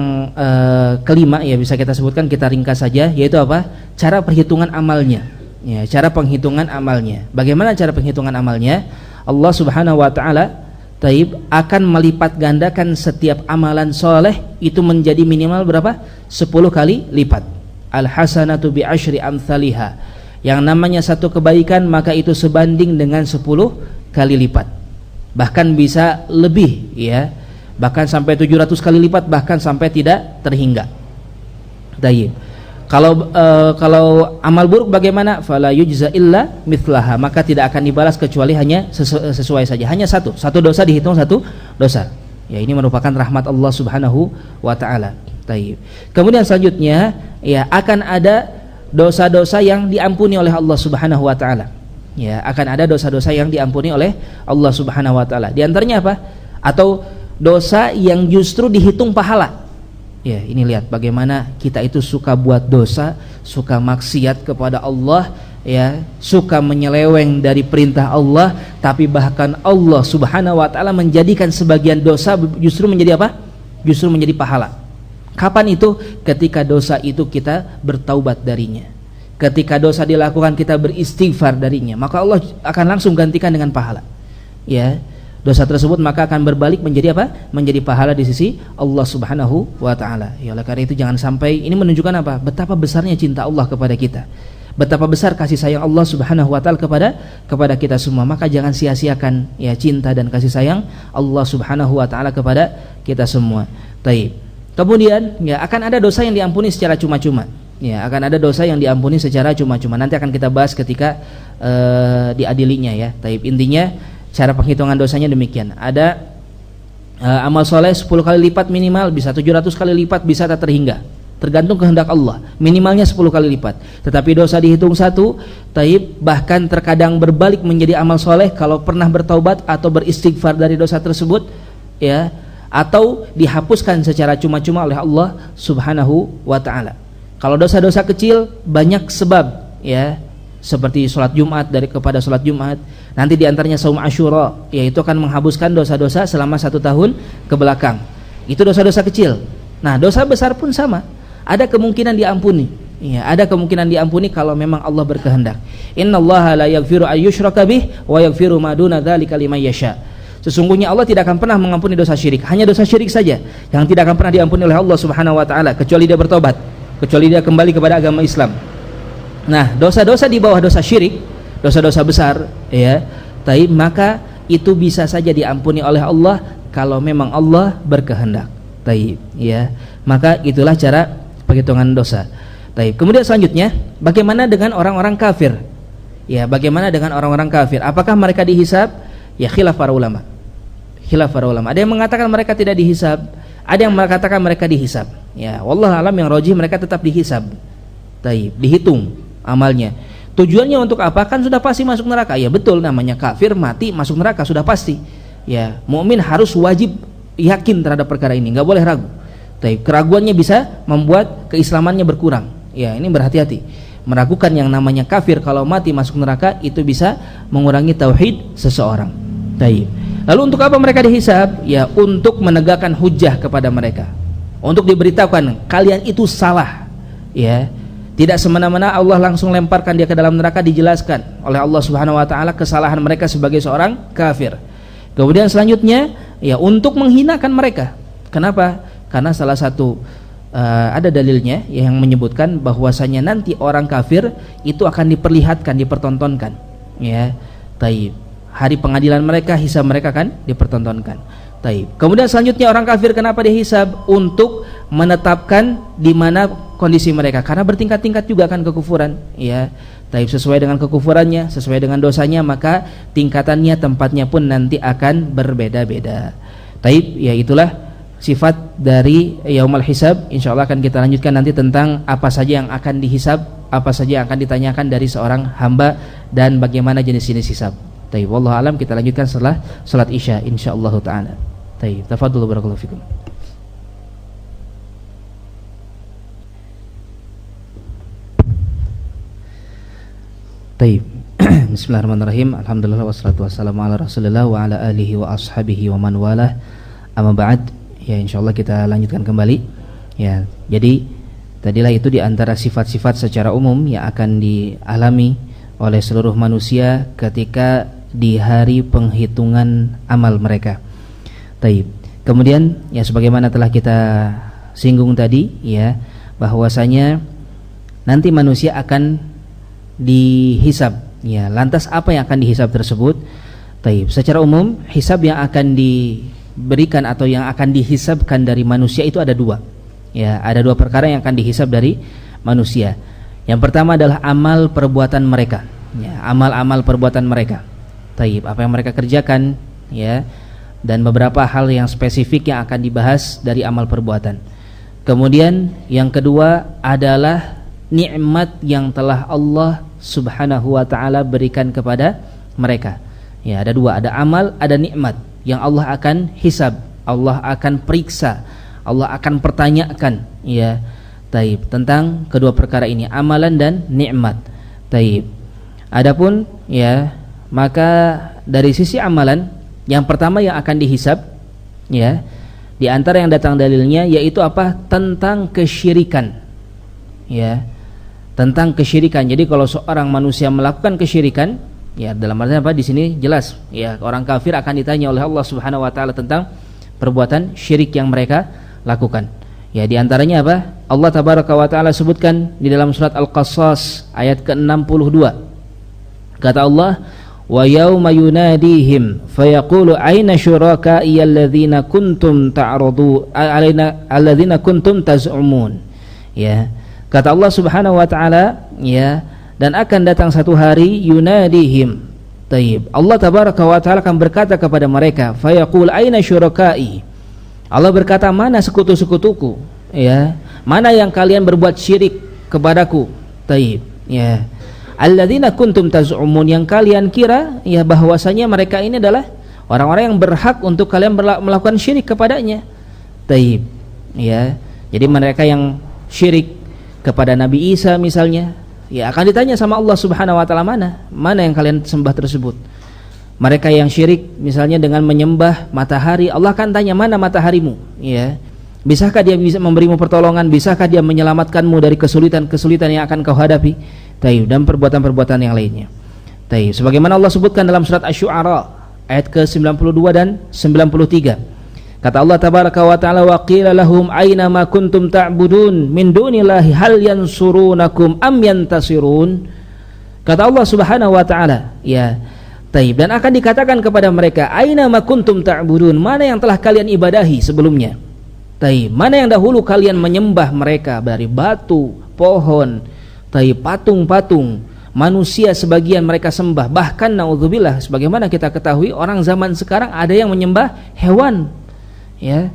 kelima, ya, bisa kita sebutkan, kita ringkas saja, yaitu apa? Cara perhitungan amalnya. Ya, cara penghitungan amalnya. Bagaimana cara penghitungan amalnya? Allah Subhanahu wa taala taib akan melipat gandakan setiap amalan soleh itu menjadi minimal berapa? 10 kali lipat. Al hasanatu bi asyri amsalihha. Yang namanya satu kebaikan maka itu sebanding dengan 10 kali lipat. Bahkan bisa lebih, ya. Bahkan sampai 700 kali lipat, bahkan sampai tidak terhingga. Taib. Kalau amal buruk bagaimana? Fala yujza illa mithlaha, maka tidak akan dibalas kecuali hanya sesuai saja. Hanya satu dosa dihitung satu dosa. Ya, ini merupakan rahmat Allah Subhanahu wa taala. Taib. Kemudian selanjutnya, ya, akan ada dosa-dosa yang diampuni oleh Allah Subhanahu wa taala. Ya, akan ada dosa-dosa yang diampuni oleh Allah Subhanahu wa taala. Di antaranya apa? Atau dosa yang justru dihitung pahala. Ya, ini lihat bagaimana kita itu suka buat dosa, suka maksiat kepada Allah, ya, suka menyeleweng dari perintah Allah, tapi bahkan Allah Subhanahu wa taala menjadikan sebagian dosa justru menjadi apa? Justru menjadi pahala. Kapan itu? Ketika dosa itu kita bertaubat darinya. Ketika dosa dilakukan kita beristighfar darinya, maka Allah akan langsung gantikan dengan pahala. Ya. Dosa tersebut maka akan berbalik menjadi apa? Menjadi pahala di sisi Allah Subhanahu wa taala. Ya, oleh karena itu jangan sampai, ini menunjukkan apa? Betapa besarnya cinta Allah kepada kita. Betapa besar kasih sayang Allah Subhanahu wa taala kepada kita semua. Maka jangan sia-siakan, ya, cinta dan kasih sayang Allah Subhanahu wa taala kepada kita semua. Taib. Kemudian, ya, akan ada dosa yang diampuni secara cuma-cuma. Ya, akan ada dosa yang diampuni secara cuma-cuma. Nanti akan kita bahas ketika diadilinya, ya. Taib. Intinya cara penghitungan dosanya demikian. Ada amal soleh 10 kali lipat minimal, bisa 700 kali lipat, bisa tak terhingga, tergantung kehendak Allah. Minimalnya 10 kali lipat. Tetapi dosa dihitung satu, taib, bahkan terkadang berbalik menjadi amal soleh kalau pernah bertaubat atau beristighfar dari dosa tersebut, ya, atau dihapuskan secara cuma-cuma oleh Allah Subhanahu wa ta'ala. Kalau dosa-dosa kecil banyak sebab, ya, seperti sholat Jumat kepada sholat Jumat. Nanti diantaranya saum Asyura, yaitu akan menghapuskan dosa-dosa selama 1 tahun ke belakang. Itu dosa-dosa kecil. Nah, dosa besar pun sama. Ada kemungkinan diampuni. Ya, ada kemungkinan diampuni kalau memang Allah berkehendak. Innallaha la yaghfiru ayyushraka bih wa yaghfiru ma duna dzalika liman yasha. Sesungguhnya Allah tidak akan pernah mengampuni dosa syirik. Hanya dosa syirik saja yang tidak akan pernah diampuni oleh Allah Subhanahu wa taala, kecuali dia bertobat, kecuali dia kembali kepada agama Islam. Nah, dosa-dosa di bawah dosa syirik, dosa-dosa besar, ya, taib, maka itu bisa saja diampuni oleh Allah kalau memang Allah berkehendak. Taib, ya. Maka itulah cara perhitungan dosa. Taib. Kemudian selanjutnya, bagaimana dengan orang-orang kafir? Ya, bagaimana dengan orang-orang kafir? Apakah mereka dihisab? Ya, khilaf para ulama. Khilaf para ulama. Ada yang mengatakan mereka tidak dihisab, ada yang mengatakan mereka dihisab. Ya, wallahu alam, yang rajih mereka tetap dihisab. Taib, dihitung amalnya. Tujuannya untuk apa? Kan sudah pasti masuk neraka. Ya betul, namanya kafir mati masuk neraka sudah pasti. Ya, mukmin harus wajib yakin terhadap perkara ini, nggak boleh ragu. Taib, keraguannya bisa membuat keislamannya berkurang. Ya, ini berhati-hati. Meragukan yang namanya kafir kalau mati masuk neraka itu bisa mengurangi tauhid seseorang. Taib. Lalu untuk apa mereka dihisab? Ya, untuk menegakkan hujjah kepada mereka. Untuk diberitahukan kalian itu salah. Ya. Tidak semena-mena Allah langsung lemparkan dia ke dalam neraka, dijelaskan oleh Allah Subhanahu wa taala kesalahan mereka sebagai seorang kafir. Kemudian selanjutnya, ya, untuk menghinakan mereka. Kenapa? Karena salah satu ada dalilnya yang menyebutkan bahwasanya nanti orang kafir itu akan diperlihatkan, dipertontonkan. Ya, taib. Hari pengadilan mereka, hisab mereka kan dipertontonkan. Taib. Kemudian selanjutnya orang kafir kenapa dihisab? Untuk menetapkan di mana kondisi mereka, karena bertingkat-tingkat juga kan kekufuran, ya. Taib, sesuai dengan kekufurannya, sesuai dengan dosanya, maka tingkatannya, tempatnya pun nanti akan berbeda-beda. Taib, ya, itulah sifat dari yaumul hisab. Insyaallah akan kita lanjutkan nanti tentang apa saja yang akan dihisab, apa saja yang akan ditanyakan dari seorang hamba dan bagaimana jenis-jenis hisab. Taib, wallahu alam, kita lanjutkan setelah salat Isya insyaallah taala. Taib, tafadhol barakallahu fikum. Taib. Bismillahirrahmanirrahim. Alhamdulillah wassalatu wassalamu ala Rasulillah wa ala alihi wa ashabihi wa man walah. Amma ba'd. Ya, insyaallah kita lanjutkan kembali. Ya, jadi tadilah itu di antara sifat-sifat secara umum yang akan dialami oleh seluruh manusia ketika di hari penghitungan amal mereka. Taib. Kemudian, ya, sebagaimana telah kita singgung tadi, ya, bahwasanya nanti manusia akan dihisab. Ya, lantas apa yang akan dihisab tersebut? Taib. Secara umum, hisab yang akan diberikan atau yang akan dihisabkan dari manusia itu ada dua. Ya, ada dua perkara yang akan dihisab dari manusia. Yang pertama adalah amal perbuatan mereka. Ya, amal-amal perbuatan mereka. Taib, apa yang mereka kerjakan, ya, dan beberapa hal yang spesifik yang akan dibahas dari amal perbuatan. Kemudian yang kedua adalah nikmat yang telah Allah Subhanahu wa taala berikan kepada mereka. Ya, ada dua, ada amal, ada nikmat yang Allah akan hisab, Allah akan periksa, Allah akan pertanyakan, ya. Taib, tentang kedua perkara ini, amalan dan nikmat. Taib. Adapun, ya, maka dari sisi amalan, yang pertama yang akan dihisab, ya, di antara yang datang dalilnya yaitu apa? Tentang kesyirikan. Ya, tentang kesyirikan. Jadi kalau seorang manusia melakukan kesyirikan, ya, dalam artian apa? Di sini jelas, ya, orang kafir akan ditanya oleh Allah Subhanahu wa taala tentang perbuatan syirik yang mereka lakukan. Ya, di antaranya apa? Allah tabaraka wa taala sebutkan di dalam surat Al-Qasas ayat ke-62. Kata Allah, wa yauma yunadihim fayaqulu aina syuraka'i alladzina kuntum ta'rudu alaina alladzina kuntum taz'umun. Ya, kata Allah Subhanahu wa taala, ya, dan akan datang satu hari yunadihim. Taib. Allah tabaraka wa taala akan berkata kepada mereka, fayaqul aina syuraka'i, Allah berkata, mana sekutu-sekutuku, ya, mana yang kalian berbuat syirik kepadaku. Taib, ya, alladzina kuntum taz'umun, yang kalian kira ya bahwasanya mereka ini adalah orang-orang yang berhak untuk kalian melakukan syirik kepadanya. Taib, ya, jadi mereka yang syirik kepada Nabi Isa misalnya, ya akan ditanya sama Allah Subhanahu wa taala, mana yang kalian sembah tersebut. Mereka yang syirik misalnya dengan menyembah matahari, Allah akan tanya, mana mataharimu, ya, bisakah dia bisa memberimu pertolongan, bisakah dia menyelamatkanmu dari kesulitan-kesulitan yang akan kau hadapi. Taib, dan perbuatan-perbuatan yang lainnya. Taib, sebagaimana Allah sebutkan dalam surat Asy-Syu'ara ayat ke-92 dan 93. Kata Allah tabaraka wa taala, wa qila lahum aina ma kuntum ta'budun min dunillahi hal yansurunakum am yantasirun. Kata Allah Subhanahu wa taala, ya, taib, dan akan dikatakan kepada mereka, aina ma kuntum ta'budun, mana yang telah kalian ibadahi sebelumnya. Taib, mana yang dahulu kalian menyembah mereka dari batu, pohon, taib, patung-patung, manusia sebagian mereka sembah. Bahkan naudzubillah, sebagaimana kita ketahui, orang zaman sekarang ada yang menyembah hewan, ya,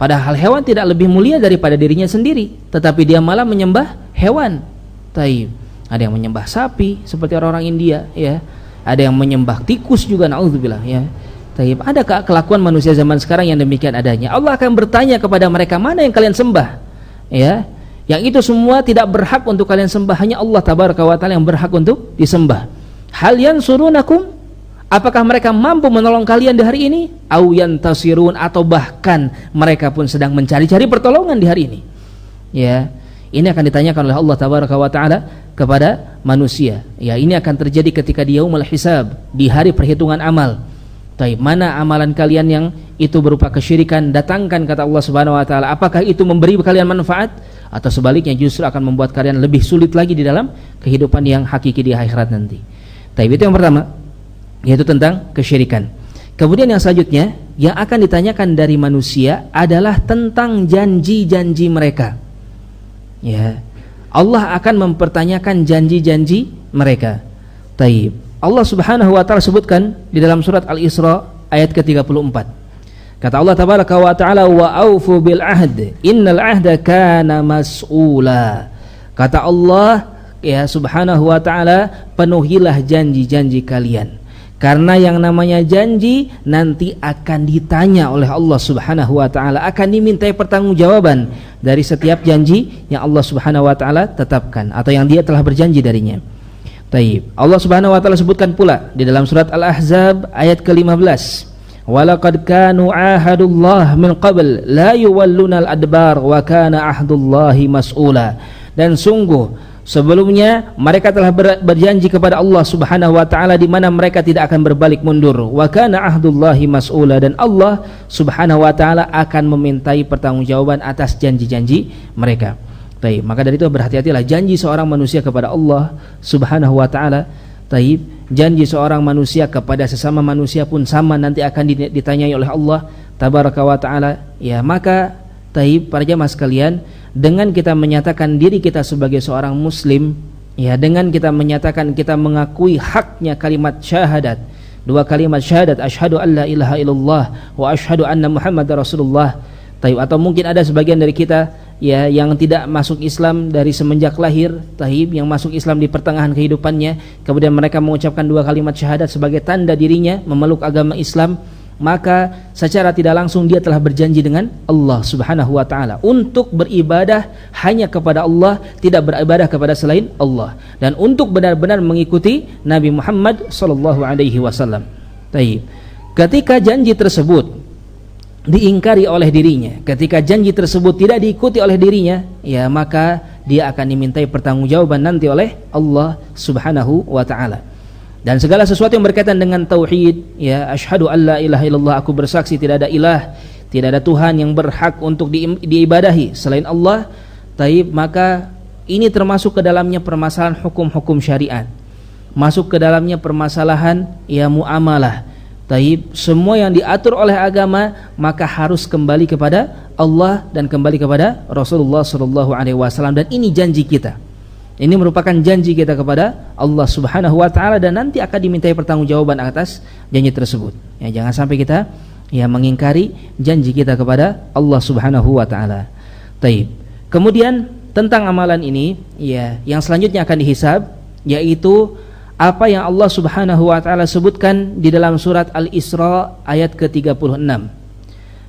padahal hewan tidak lebih mulia daripada dirinya sendiri, tetapi dia malah menyembah hewan. Taib, ada yang menyembah sapi seperti orang-orang India, ya, ada yang menyembah tikus juga, naudzubillah, ya. Taib, ada kelakuan manusia zaman sekarang yang demikian adanya. Allah akan bertanya kepada mereka, mana yang kalian sembah, ya, yang itu semua tidak berhak untuk kalian sembah, hanya Allah tabaraka wa taala yang berhak untuk disembah. Hal yansurunakum, apakah mereka mampu menolong kalian di hari ini? Au yantasirun, atau bahkan mereka pun sedang mencari-cari pertolongan di hari ini. Ya, ini akan ditanyakan oleh Allah tabaraka wa taala kepada manusia. Ya, ini akan terjadi ketika di yaumul hisab, di hari perhitungan amal. Taib, mana amalan kalian yang itu berupa kesyirikan, datangkan, kata Allah Subhanahu wa taala, apakah itu memberi kalian manfaat atau sebaliknya justru akan membuat kalian lebih sulit lagi di dalam kehidupan yang hakiki di akhirat nanti. Taib, itu yang pertama, yaitu tentang kesyirikan. Kemudian yang selanjutnya yang akan ditanyakan dari manusia adalah tentang janji-janji mereka. Ya, Allah akan mempertanyakan janji-janji mereka. Taib, Allah Subhanahu wa taala sebutkan di dalam surat Al-Isra ayat ke-34. Kata Allah tabaraka wa taala, wa aufu bil ahd innal ahda kana mas'ula. Kata Allah, ya, Subhanahu wa taala, penuhilah janji-janji kalian, karena yang namanya janji nanti akan ditanya oleh Allah Subhanahu wa taala, akan dimintai pertanggungjawaban dari setiap janji yang Allah Subhanahu wa taala tetapkan atau yang dia telah berjanji darinya. Taib, Allah Subhanahu wa taala sebutkan pula di dalam surat Al-Ahzab ayat ke-15, walaqad kanu ahadullah min qabl la yuwalluna al-adbar wa kana ahdullahi mas'ula. Dan sungguh sebelumnya mereka telah berjanji kepada Allah Subhanahu wa taala di mana mereka tidak akan berbalik mundur. Wa kana ahdullahi mas'ula, dan Allah Subhanahu wa taala akan memintai pertanggungjawaban atas janji-janji mereka. Taib, maka dari itu berhati-hatilah janji seorang manusia kepada Allah Subhanahu wa taala. Taib, janji seorang manusia kepada sesama manusia pun sama, nanti akan ditanyai oleh Allah tabaraka wa taala. Ya, maka taib, para jamaah sekalian, dengan kita menyatakan diri kita sebagai seorang muslim, ya, dengan kita menyatakan kita mengakui haknya kalimat syahadat, dua kalimat syahadat, asyhadu an la ilaha illallah wa asyhadu anna muhammadar rasulullah. Taib, atau mungkin ada sebagian dari kita, ya, yang tidak masuk Islam dari semenjak lahir, taib, yang masuk Islam di pertengahan kehidupannya, kemudian mereka mengucapkan dua kalimat syahadat sebagai tanda dirinya memeluk agama Islam, maka secara tidak langsung dia telah berjanji dengan Allah Subhanahu wa taala untuk beribadah hanya kepada Allah, tidak beribadah kepada selain Allah, dan untuk benar-benar mengikuti Nabi Muhammad sallallahu alaihi wasallam. Taib, ketika janji tersebut diingkari oleh dirinya, ketika janji tersebut tidak diikuti oleh dirinya, ya, maka dia akan dimintai pertanggungjawaban nanti oleh Allah Subhanahu wa taala. Dan segala sesuatu yang berkaitan dengan tauhid, ya, asyhadu alla ilaha illallah, aku bersaksi tidak ada ilah, tidak ada Tuhan yang berhak untuk diibadahi selain Allah. Taib, maka ini termasuk ke dalamnya permasalahan hukum-hukum syariat, masuk ke dalamnya permasalahan, ya, muamalah. Taib, semua yang diatur oleh agama maka harus kembali kepada Allah dan kembali kepada Rasulullah sallallahu alaihi wasallam, dan ini janji kita. Ini merupakan janji kita kepada Allah Subhanahu wa taala, dan nanti akan dimintai pertanggungjawaban atas janji tersebut. Ya, jangan sampai kita ya mengingkari janji kita kepada Allah Subhanahu wa taala. Taib. Kemudian tentang amalan ini ya yang selanjutnya akan dihisab, yaitu apa yang Allah Subhanahu wa taala sebutkan di dalam surat Al-Isra ayat ke-36.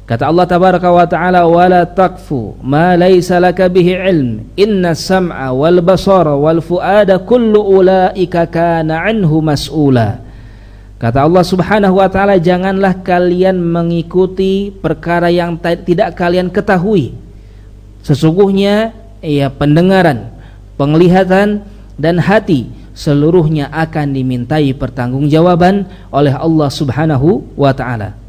Kata Allah tabaraka wa taala, wala taqfu ma laysa laka bihi ilm innas sam'a wal basara wal fuada kullu ulaika kana anhu mas'ula. Kata Allah Subhanahu wa taala, janganlah kalian mengikuti perkara yang tidak kalian ketahui. Sesungguhnya ya pendengaran, penglihatan dan hati seluruhnya akan dimintai pertanggungjawaban oleh Allah Subhanahu wa taala.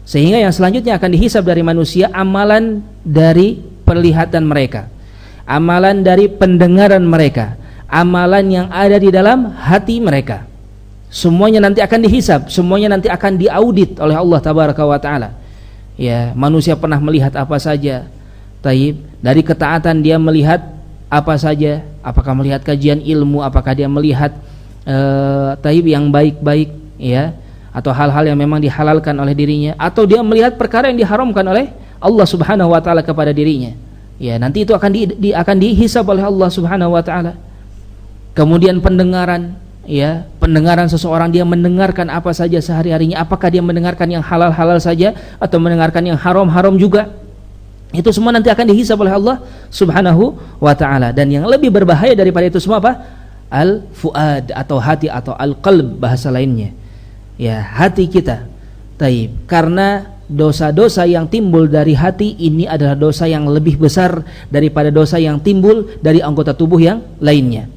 Sehingga yang selanjutnya akan dihisab dari manusia amalan dari penglihatan mereka, amalan dari pendengaran mereka, amalan yang ada di dalam hati mereka. Semuanya nanti akan dihisab, semuanya nanti akan diaudit oleh Allah tabaraka wa taala. Ya, manusia pernah melihat apa saja? Taib, dari ketaatan dia melihat apa saja? Apakah melihat kajian ilmu, apakah dia melihat taib yang baik-baik ya, atau hal-hal yang memang dihalalkan oleh dirinya, atau dia melihat perkara yang diharamkan oleh Allah Subhanahu wa taala kepada dirinya. Ya, nanti itu akan dihisab oleh Allah Subhanahu wa taala. Kemudian pendengaran, ya, pendengaran seseorang, dia mendengarkan apa saja sehari-harinya, apakah dia mendengarkan yang halal-halal saja atau mendengarkan yang haram-haram juga. Itu semua nanti akan dihisab oleh Allah Subhanahu wa taala. Dan yang lebih berbahaya daripada itu semua apa? Al-fuad atau hati atau al-qalb bahasa lainnya. Ya, hati kita. Taib. Karena dosa-dosa yang timbul dari hati ini adalah dosa yang lebih besar daripada dosa yang timbul dari anggota tubuh yang lainnya.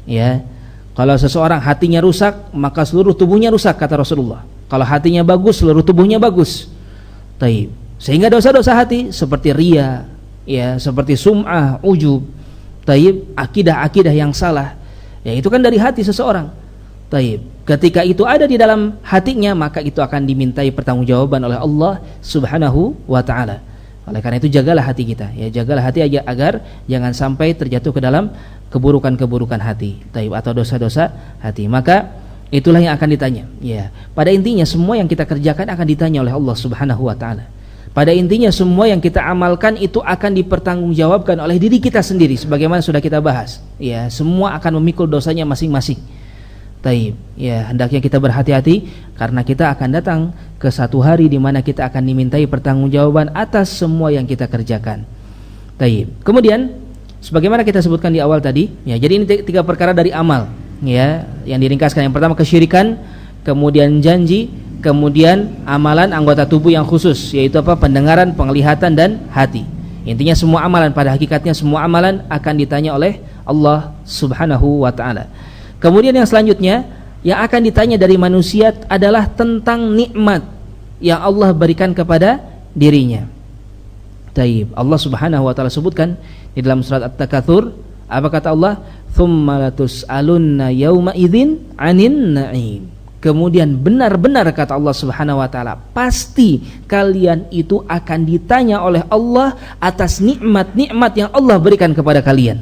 Ya. Kalau seseorang hatinya rusak, maka seluruh tubuhnya rusak kata Rasulullah. Kalau hatinya bagus, seluruh tubuhnya bagus. Taib. Sehingga dosa-dosa hati seperti riya, ya, seperti sum'ah, ujub, taib, akidah-akidah yang salah, ya itu kan dari hati seseorang. Taib. Ketika itu ada di dalam hatinya, maka itu akan dimintai pertanggungjawaban oleh Allah Subhanahu wa taala. Oleh karena itu jagalah hati kita, ya, jagalah hati agar jangan sampai terjatuh ke dalam keburukan-keburukan hati, taib, atau dosa-dosa hati. Maka itulah yang akan ditanya. Ya, pada intinya semua yang kita kerjakan akan ditanya oleh Allah Subhanahu wa taala. Pada intinya semua yang kita amalkan itu akan dipertanggungjawabkan oleh diri kita sendiri, sebagaimana sudah kita bahas. Ya, semua akan memikul dosanya masing-masing. Taib. Ya, hendaknya kita berhati-hati karena kita akan datang ke satu hari di mana kita akan dimintai pertanggungjawaban atas semua yang kita kerjakan. Taib. Kemudian sebagaimana kita sebutkan di awal tadi, ya, jadi ini 3 perkara dari amal, ya, yang diringkaskan. Yang pertama kesyirikan, kemudian janji, kemudian amalan anggota tubuh yang khusus, yaitu apa? Pendengaran, penglihatan dan hati. Intinya semua amalan, pada hakikatnya semua amalan akan ditanya oleh Allah Subhanahu wa taala. Kemudian yang selanjutnya yang akan ditanya dari manusia adalah tentang nikmat yang Allah berikan kepada dirinya. Taib. Allah Subhanahu wa taala sebutkan di dalam surat At-Takatsur, apa kata Allah? "Tsumma latus'alunna yauma idzin 'anin na'im." Kemudian benar-benar kata Allah Subhanahu wa taala, pasti kalian itu akan ditanya oleh Allah atas nikmat-nikmat yang Allah berikan kepada kalian.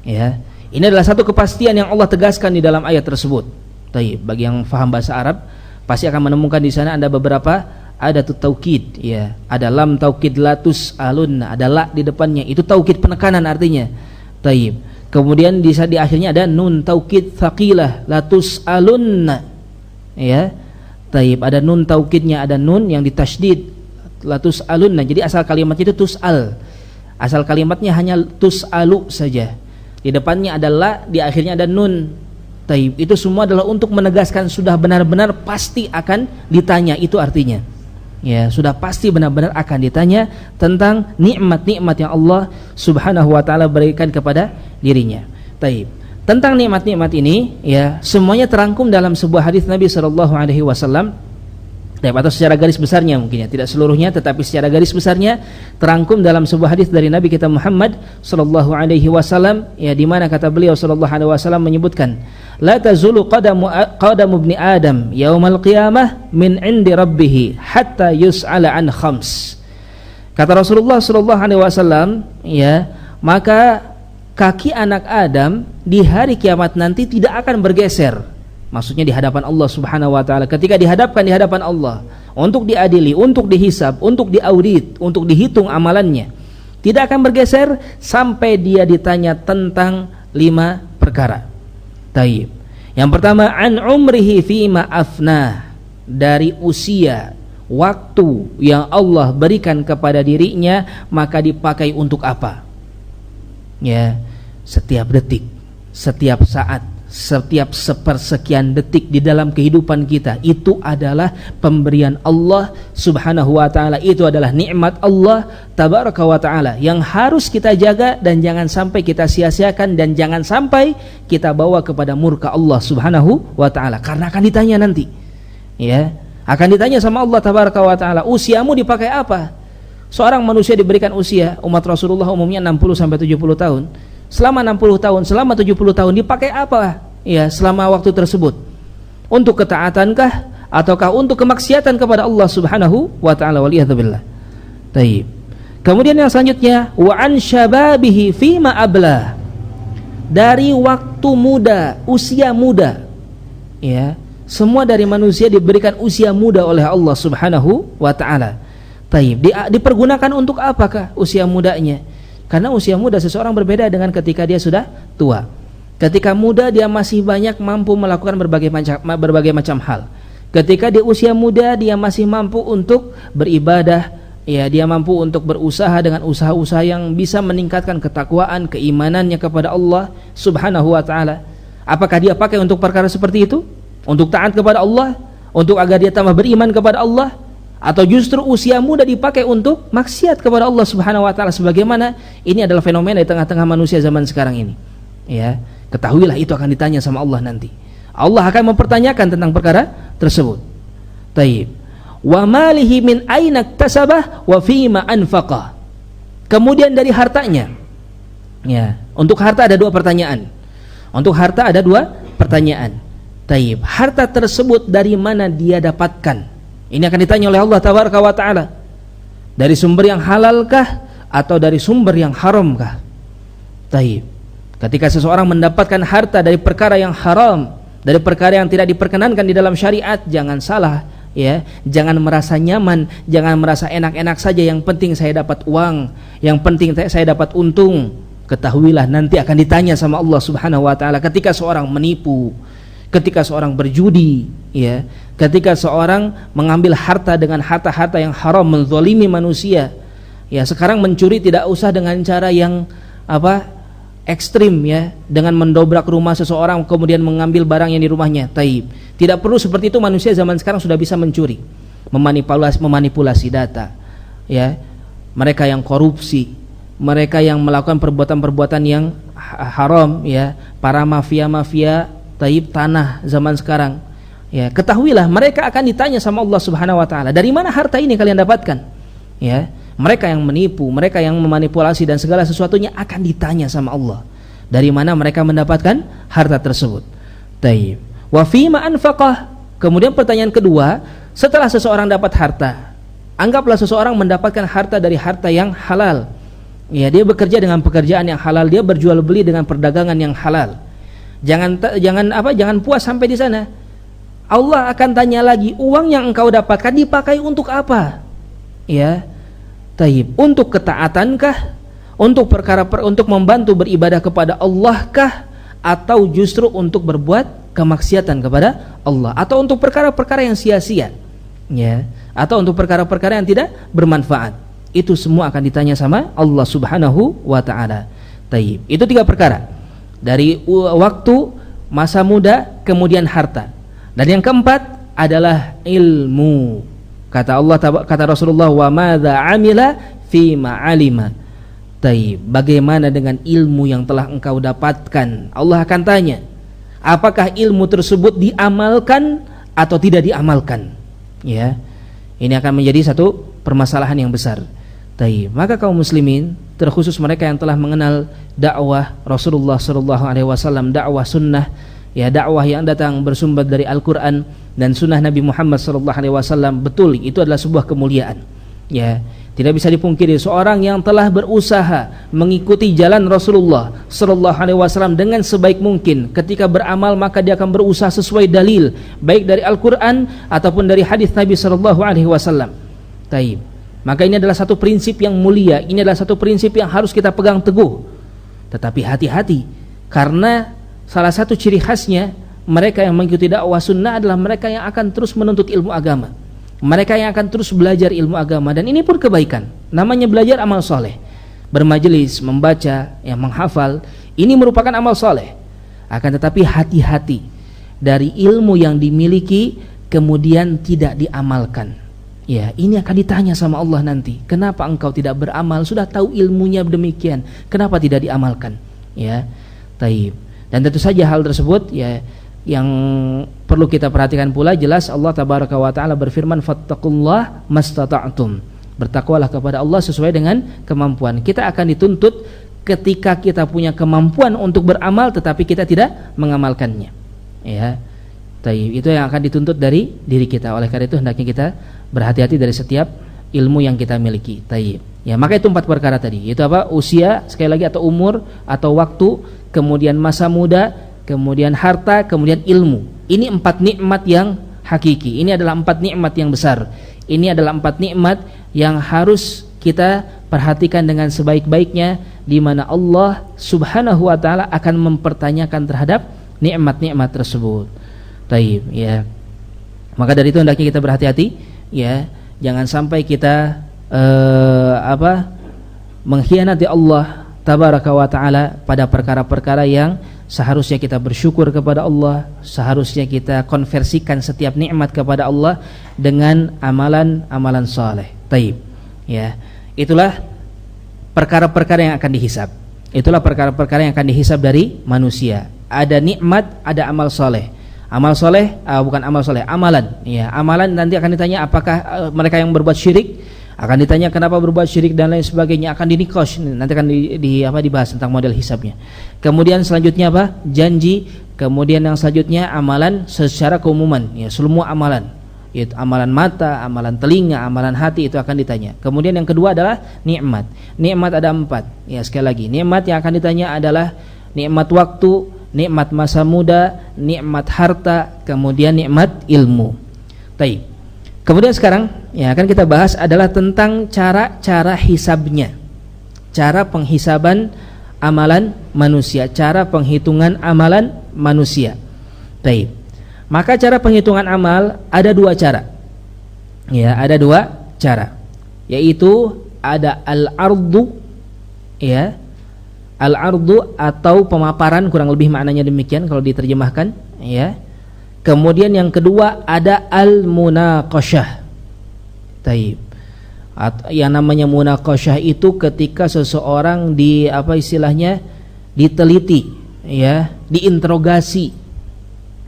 Ya, ini adalah satu kepastian yang Allah tegaskan di dalam ayat tersebut. Taib. Bagi yang faham bahasa Arab, pasti akan menemukan di sana ada beberapa ada taukid, ya. Ada lam taukid latus alunna, ada la di depannya. Itu taukid penekanan artinya. Taib. Kemudian di akhirnya ada nun taukid tsaqilah latus alunna. Ya, taib, ada nun taukidnya, ada nun yang ditasydid latus alunna. Jadi asal kalimatnya itu tus'al. Asal kalimatnya hanya tus'alu saja. Di depannya ada la, di akhirnya ada nun. Taib. Itu semua adalah untuk menegaskan sudah benar-benar pasti akan ditanya, itu artinya. Ya, sudah pasti benar-benar akan ditanya tentang nikmat-nikmat yang Allah Subhanahu wa taala berikan kepada dirinya. Taib. Tentang nikmat-nikmat ini, ya, semuanya terangkum dalam sebuah hadis Nabi sallallahu alaihi wasallam. Atau secara garis besarnya mungkin, ya, tidak seluruhnya, tetapi secara garis besarnya terangkum dalam sebuah hadis dari Nabi kita Muhammad sallallahu alaihi wasallam, ya, di mana kata beliau sallallahu alaihi wasallam menyebutkan, la tazulu qadamu ibni adam yaumal qiyamah min indi rabbih hatta yus'ala an khams. Kata Rasulullah sallallahu alaihi wasallam, ya, maka kaki anak Adam di hari kiamat nanti tidak akan bergeser. Maksudnya di hadapan Allah Subhanahu wa taala. Ketika dihadapkan di hadapan Allah untuk diadili, untuk dihisab, untuk diaudit, untuk dihitung amalannya. Tidak akan bergeser sampai dia ditanya tentang 5 perkara. Taib. Yang pertama, an umrihi fima afnah, dari usia, waktu yang Allah berikan kepada dirinya, maka dipakai untuk apa? Ya, setiap detik, setiap saat, setiap sepersekian detik di dalam kehidupan kita itu adalah pemberian Allah Subhanahu wa taala, itu adalah nikmat Allah tabaraka wa taala yang harus kita jaga dan jangan sampai kita sia-siakan dan jangan sampai kita bawa kepada murka Allah Subhanahu wa taala, karena akan ditanya nanti. Ya, akan ditanya sama Allah tabaraka wa taala, usiamu dipakai apa? Seorang manusia diberikan usia, umat Rasulullah umumnya 60 sampai 70 tahun. Selama 60 tahun, selama 70 tahun dipakai apa? Ya, selama waktu tersebut. Untuk ketaatankah ataukah untuk kemaksiatan kepada Allah Subhanahu wa taala, waliyadzubillah. Taib. Kemudian yang selanjutnya, wa an syababihi fima abla, dari waktu muda, usia muda. Ya, semua dari manusia diberikan usia muda oleh Allah Subhanahu wa taala. Taib. Dipergunakan untuk apakah usia mudanya? Karena usia muda seseorang berbeda dengan ketika dia sudah tua. Ketika muda dia masih banyak mampu melakukan berbagai macam hal. Ketika di usia muda dia masih mampu untuk beribadah, ya, dia mampu untuk berusaha dengan usaha-usaha yang bisa meningkatkan ketakwaan, keimanannya kepada Allah Subhanahu wa taala. Apakah dia pakai untuk perkara seperti itu? Untuk taat kepada Allah, untuk agar dia tambah beriman kepada Allah? Atau justru usia muda dipakai untuk maksiat kepada Allah Subhanahu wa taala, sebagaimana ini adalah fenomena di tengah-tengah manusia zaman sekarang ini. Ya, ketahuilah itu akan ditanya sama Allah nanti. Allah akan mempertanyakan tentang perkara tersebut. Taib. Wa malihi min aina iktasabah wa fima anfaqah. Kemudian dari hartanya. Ya, untuk harta ada 2 pertanyaan. Untuk harta ada 2 pertanyaan. Taib. Harta tersebut dari mana dia dapatkan? Ini akan ditanya oleh Allah tabaraka wa taala. Dari sumber yang halalkah atau dari sumber yang haramkah? Taib. Ketika seseorang mendapatkan harta dari perkara yang haram, dari perkara yang tidak diperkenankan di dalam syariat, jangan salah, ya. Jangan merasa nyaman, jangan merasa enak-enak saja, yang penting saya dapat uang, yang penting saya dapat untung. Ketahuilah nanti akan ditanya sama Allah Subhanahu wa taala ketika seorang menipu, ketika seorang berjudi, ya, ketika seorang mengambil harta dengan harta-harta yang haram, menzalimi manusia. Ya, sekarang mencuri tidak usah dengan cara yang ekstrim, ya, dengan mendobrak rumah seseorang kemudian mengambil barang yang di rumahnya. Taib. Tidak perlu seperti itu, manusia zaman sekarang sudah bisa mencuri, memanipulasi data. Ya, mereka yang korupsi, mereka yang melakukan perbuatan-perbuatan yang haram, ya, para mafia-mafia taib tanah zaman sekarang. Ya, ketahuilah mereka akan ditanya sama Allah Subhanahu wa taala, dari mana harta ini kalian dapatkan? Ya, mereka yang menipu, mereka yang memanipulasi dan segala sesuatunya akan ditanya sama Allah. Dari mana mereka mendapatkan harta tersebut? Taib. Wa fima anfaqah. Kemudian pertanyaan kedua, setelah seseorang dapat harta, anggaplah seseorang mendapatkan harta dari harta yang halal. Ya, dia bekerja dengan pekerjaan yang halal, dia berjual beli dengan perdagangan yang halal. Jangan puas sampai di sana. Allah akan tanya lagi, uang yang engkau dapatkan dipakai untuk apa? Ya. Taib. Untuk ketaatankah? Untuk untuk membantu beribadah kepada Allah kah? Atau justru untuk berbuat kemaksiatan kepada Allah? Atau untuk perkara-perkara yang sia-sia? Ya. Atau untuk perkara-perkara yang tidak bermanfaat? Itu semua akan ditanya sama Allah Subhanahu wa taala. Taib. Itu 3 perkara. Dari waktu, masa muda, kemudian harta. Dan yang keempat adalah ilmu. Kata Allah, kata Rasulullah, wa madza amila fi ma alima. Taib. Bagaimana dengan ilmu yang telah engkau dapatkan? Allah akan tanya, apakah ilmu tersebut diamalkan atau tidak diamalkan? Ya. Ini akan menjadi satu permasalahan yang besar. Taib. Maka kaum muslimin, terkhusus mereka yang telah mengenal dakwah Rasulullah sallallahu alaihi wasallam, dakwah sunnah, ya, dakwah yang datang bersumber dari Al-Qur'an dan sunnah Nabi Muhammad sallallahu alaihi wasallam, betul itu adalah sebuah kemuliaan. Ya, Tidak bisa dipungkiri seorang yang telah berusaha mengikuti jalan Rasulullah sallallahu alaihi wasallam dengan sebaik mungkin, ketika beramal maka dia akan berusaha sesuai dalil baik dari Al-Qur'an ataupun dari hadis Nabi sallallahu alaihi wasallam. Taib. Maka ini adalah satu prinsip yang mulia, ini adalah satu prinsip yang harus kita pegang teguh. Tetapi hati-hati, karena salah satu ciri khasnya mereka yang mengikuti dakwah sunnah adalah mereka yang akan terus menuntut ilmu agama. Mereka yang akan terus belajar ilmu agama, dan ini pun kebaikan. Namanya belajar amal soleh. Bermajelis, membaca, yang menghafal, ini merupakan amal soleh. Akan tetapi hati-hati dari ilmu yang dimiliki kemudian tidak diamalkan. Ya, ini akan ditanya sama Allah nanti. Kenapa engkau tidak beramal? Sudah tahu ilmunya demikian, kenapa tidak diamalkan? Ya, taib. Dan tentu saja hal tersebut ya yang perlu kita perhatikan pula, jelas Allah tabaraka wa taala berfirman fattaqullah mastata'tum. Bertakwalah kepada Allah sesuai dengan kemampuan. Kita akan dituntut ketika kita punya kemampuan untuk beramal tetapi kita tidak mengamalkannya. Ya. Taib. Itu yang akan dituntut dari diri kita. Oleh karena itu hendaknya kita berhati-hati dari setiap ilmu yang kita miliki. Taib. Ya, maka itu 4 perkara tadi. Itu apa? Usia, sekali lagi, atau umur atau waktu, kemudian masa muda, kemudian harta, kemudian ilmu. Ini 4 nikmat yang hakiki. Ini adalah 4 nikmat yang besar. Ini adalah 4 nikmat yang harus kita perhatikan dengan sebaik-baiknya, di mana Allah Subhanahu wa taala akan mempertanyakan terhadap nikmat-nikmat tersebut. Taib, ya. Maka dari itu hendaknya kita berhati-hati, ya. Jangan sampai kita mengkhianati Allah tabaraka wa taala pada perkara-perkara yang seharusnya kita bersyukur kepada Allah, seharusnya kita konversikan setiap nikmat kepada Allah dengan amalan-amalan saleh. Taib. Ya. Itulah perkara-perkara yang akan dihisab. Itulah perkara-perkara yang akan dihisab dari manusia. Ada nikmat, ada amal saleh. Amal soleh, bukan amal soleh, amalan. Ya, amalan nanti akan ditanya apakah mereka yang berbuat syirik, akan ditanya kenapa berbuat syirik dan lain sebagainya, akan dinikosh. Nanti akan dibahas tentang model hisabnya. Kemudian selanjutnya apa? Janji. Kemudian yang selanjutnya amalan secara keumuman. Ya, semua amalan. Yaitu amalan mata, amalan telinga, amalan hati, itu akan ditanya. Kemudian yang kedua adalah nikmat. Nikmat ada 4. Ya, sekali lagi, nikmat yang akan ditanya adalah nikmat waktu, nikmat masa muda, nikmat harta, kemudian nikmat ilmu. Taib. Kemudian sekarang yang akan kita bahas adalah tentang cara hisabnya. Cara penghisaban amalan manusia, cara penghitungan amalan manusia. Taib. Maka cara penghitungan amal ada 2 cara. Ya, ada 2 cara. Yaitu ada al-ardu, ya. Al-ardu atau pemaparan, kurang lebih maknanya demikian kalau diterjemahkan, ya. Kemudian yang kedua ada al-munaqasyah. Taib. Yang namanya munaqasyah itu ketika seseorang diteliti, ya, diinterogasi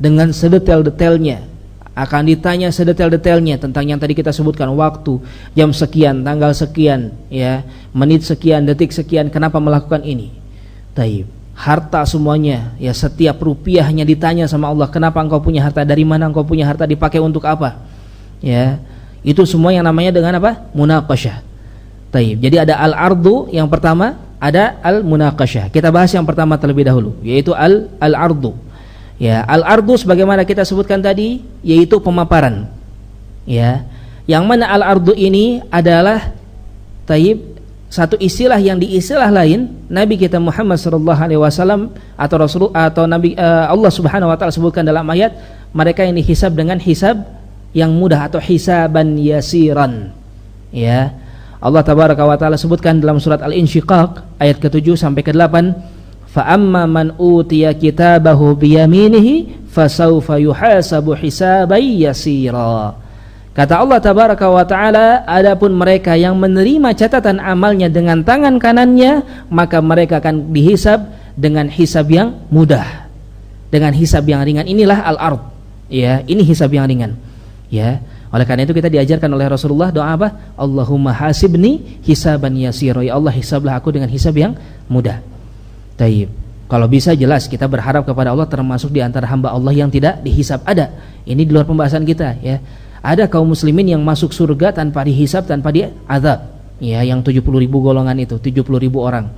dengan sedetail-detailnya, akan ditanya sedetail-detailnya tentang yang tadi kita sebutkan, waktu, jam sekian, tanggal sekian, ya, menit sekian, detik sekian, kenapa melakukan ini. Taib. Harta semuanya, ya, setiap rupiahnya ditanya sama Allah, kenapa engkau punya harta, dari mana engkau punya harta, dipakai untuk apa. Ya, itu semua yang namanya dengan apa? Munaqasyah. Taib. Jadi ada al-ardu yang pertama, ada al-munaqasyah. Kita bahas yang pertama terlebih dahulu, yaitu al-ardu. Ya, al-ardu sebagaimana kita sebutkan tadi, yaitu pemaparan. Ya. Yang mana al-ardu ini adalah taib, satu istilah yang di istilah lain Nabi kita Muhammad sallallahu alaihi wasallam atau Rasul atau Nabi Allah Subhanahu wa taala sebutkan dalam ayat, mereka yang dihisab dengan hisab yang mudah atau hisaban yasiran. Ya. Allah tabaraka wa taala sebutkan dalam surat Al-Insyiqaq ayat ke-7 sampai ke-8, fa amma man utiya kitabahu biyaminihi fasawfa yuhasabu hisaban yasira. Kata Allah tabaraka wa taala, adapun mereka yang menerima catatan amalnya dengan tangan kanannya, maka mereka akan dihisab dengan hisab yang mudah, dengan hisab yang ringan. Inilah al-ard. Ya, ini hisab yang ringan. Ya. Oleh karena itu kita diajarkan oleh Rasulullah doa apa? Allahumma hasibni hisaban yasira. Ya Allah, hisablah aku dengan hisab yang mudah. Taib. Kalau bisa jelas kita berharap kepada Allah termasuk di antara hamba Allah yang tidak dihisab. Ada. Ini di luar pembahasan kita, ya. Ada kaum muslimin yang masuk surga tanpa dihisab, tanpa diazab. ya, yang 70.000 golongan itu, 70.000 orang.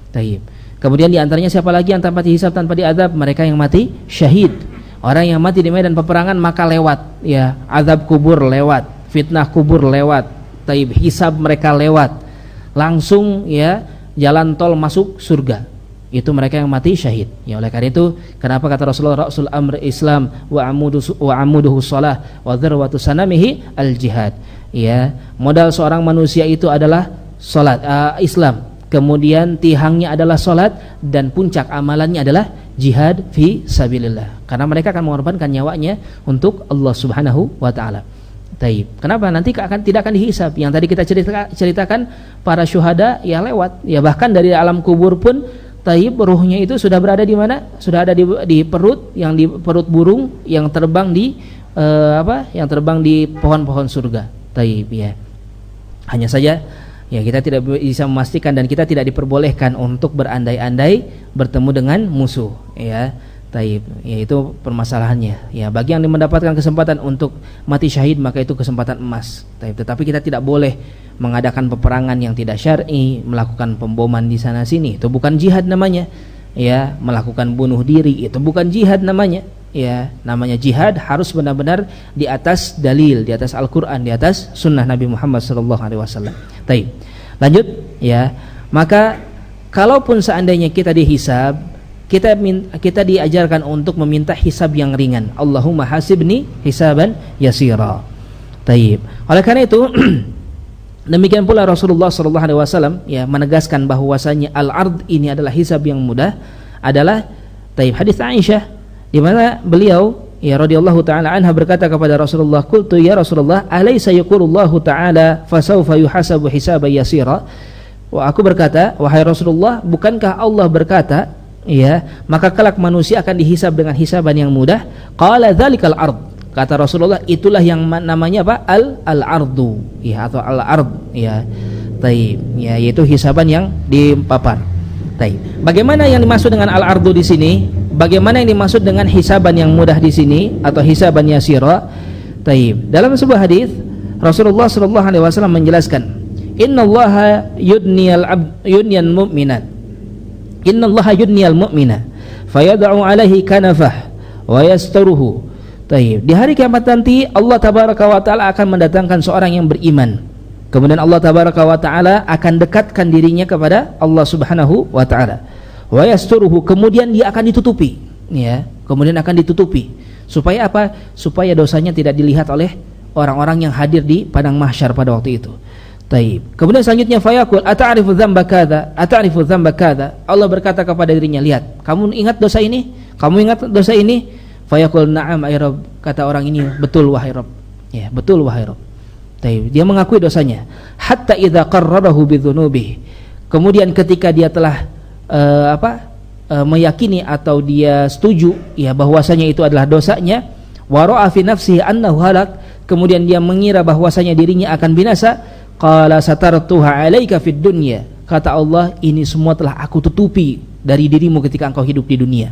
Taib. Kemudian di antaranya siapa lagi yang tanpa dihisab, tanpa diazab? Mereka yang mati syahid. Orang yang mati di medan peperangan maka lewat, ya, azab kubur lewat, fitnah kubur lewat, taib, hisab mereka lewat. Langsung, ya, jalan tol masuk surga. Itu mereka yang mati syahid. Ya, oleh karena itu kenapa kata Rasulullah, Rasul amr Islam wa amuduhu shalah wa dzarwatu sanamihi al jihad. Ya, modal seorang manusia itu adalah salat, Islam. Kemudian tihangnya adalah salat dan puncak amalannya adalah jihad fi sabilillah. Karena mereka akan mengorbankan nyawanya untuk Allah Subhanahu wa taala. Taib. Kenapa? Nanti tidak akan dihisab. Yang tadi kita ceritakan para syuhada ya lewat. Ya, bahkan dari alam kubur pun taib, ruhnya itu sudah berada di mana? Sudah ada di perut, yang di perut burung yang terbang di yang terbang di pohon-pohon surga. Taib, ya. Hanya saja ya kita tidak bisa memastikan dan kita tidak diperbolehkan untuk berandai-andai bertemu dengan musuh, ya. Taib, ya, itu permasalahannya. Ya, bagi yang mendapatkan kesempatan untuk mati syahid maka itu kesempatan emas. Taib, tetapi kita tidak boleh mengadakan peperangan yang tidak syar'i, melakukan pemboman di sana sini. Itu bukan jihad namanya. Ya, melakukan bunuh diri itu bukan jihad namanya. Ya, namanya jihad harus benar-benar di atas dalil, di atas Al-Qur'an, di atas sunnah Nabi Muhammad SAW. Taib. Lanjut, ya. Maka kalaupun seandainya kita dihisab, kita diajarkan untuk meminta hisab yang ringan. Allahumma hasibni hisaban yasira. Taib. Oleh karena itu demikian pula Rasulullah SAW ya menegaskan bahwasanya al-ard ini adalah hisab yang mudah, adalah taib hadis Aisyah di mana beliau ya radhiyallahu taala anha berkata kepada Rasulullah, qultu ya Rasulullah, alaysa yaqulullahu taala fasawfa yuhasabu hisaban yasira? Wah, aku berkata, wahai Rasulullah, bukankah Allah berkata, ya, maka kelak manusia akan dihisab dengan hisaban yang mudah? Qala dzalikal ard. Kata Rasulullah, itulah yang namanya apa? Al-ardu, ya, atau al-ard, ya. Taib, ya, yaitu hisaban yang dipapar. Taib. Bagaimana yang dimaksud dengan al-ardu di sini? Bagaimana yang dimaksud dengan hisaban yang mudah di sini atau hisaban yasira? Taib. Dalam sebuah hadis Rasulullah sallallahu alaihi wasallam menjelaskan, "Innallaha yudniyal mu'minat. Innallaha yudniyal mu'mina fayad'u alaihi kanafah wa yasturuhu." Taib. Di hari kiamat nanti Allah tabaraka wa taala akan mendatangkan seorang yang beriman. Kemudian Allah tabaraka wa taala akan dekatkan dirinya kepada Allah Subhanahu wa taala. Wa yasturuhu, kemudian dia akan ditutupi, ya. Kemudian akan ditutupi. Supaya apa? Supaya dosanya tidak dilihat oleh orang-orang yang hadir di padang mahsyar pada waktu itu. Taib. Kemudian selanjutnya fayaqul ata'rifu dzamba kadza, ata'rifu dzamba kadza. Allah berkata kepada dirinya, lihat, kamu ingat dosa ini? Kamu ingat dosa ini? Fayaqul na'am ay Rabb. Kata orang ini, betul wahai Rabb. Ya, betul wahai Rabb. Taib. Dia mengakui dosanya. Hatta idza qarrarahu bidzunubi. Kemudian ketika dia telah meyakini atau dia setuju ya bahwasanya itu adalah dosanya, wa ra'a fi nafsihi annahu halak, kemudian dia mengira bahwasanya dirinya akan binasa, qala satartuha 'alaika fid dunya. Kata Allah, ini semua telah aku tutupi dari dirimu ketika engkau hidup di dunia.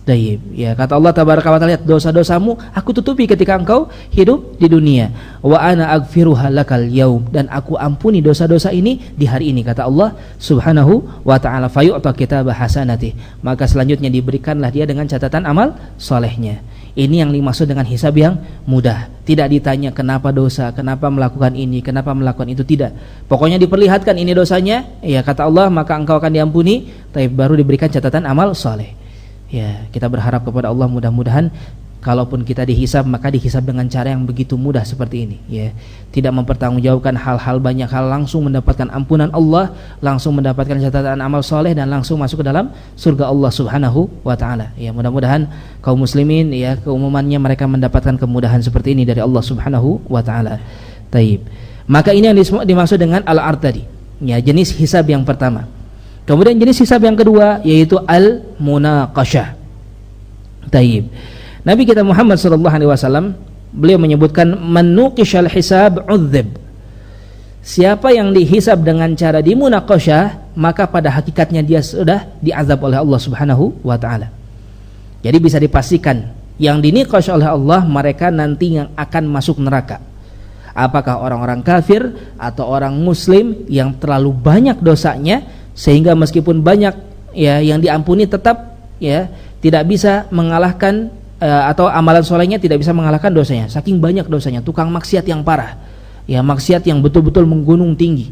Taib. Ya, kata Allah tabaraka wa taala, lihat dosa-dosamu aku tutupi ketika engkau hidup di dunia. Wa ana aghfiruha lakal yaum, dan aku ampuni dosa-dosa ini di hari ini, kata Allah Subhanahu wa taala. Fayu'ta kitabah hasanati, maka selanjutnya diberikanlah dia dengan catatan amal solehnya. Ini yang dimaksud dengan hisab yang mudah. Tidak ditanya kenapa dosa, kenapa melakukan ini, kenapa melakukan itu, tidak. Pokoknya diperlihatkan ini dosanya, ya kata Allah, maka engkau akan diampuni. Taib, baru diberikan catatan amal soleh. Ya, kita berharap kepada Allah mudah-mudahan kalaupun kita dihisab maka dihisab dengan cara yang begitu mudah seperti ini, ya. Tidak mempertanggungjawabkan hal-hal, banyak hal, langsung mendapatkan ampunan Allah, langsung mendapatkan catatan amal soleh, dan langsung masuk ke dalam surga Allah Subhanahu wa taala. Ya, mudah-mudahan kaum muslimin ya keumumannya mereka mendapatkan kemudahan seperti ini dari Allah Subhanahu wa taala. Taib. Maka ini yang dimaksud dengan al-ard tadi. Ya, jenis hisab yang pertama. Kemudian jenis hisab yang kedua yaitu al-munaqashah. Taib. Nabi kita Muhammad sallallahu alaihi wasallam beliau menyebutkan manuqishal hisab udzib. Siapa yang dihisab dengan cara dimunaqashah, maka pada hakikatnya dia sudah diazab oleh Allah Subhanahu wa taala. Jadi bisa dipastikan yang diniqash oleh Allah mereka nanti yang akan masuk neraka. Apakah orang-orang kafir atau orang muslim yang terlalu banyak dosanya sehingga meskipun banyak ya yang diampuni tetap ya tidak bisa mengalahkan atau amalan solehnya tidak bisa mengalahkan dosanya, saking banyak dosanya, tukang maksiat yang parah, ya maksiat yang betul-betul menggunung tinggi,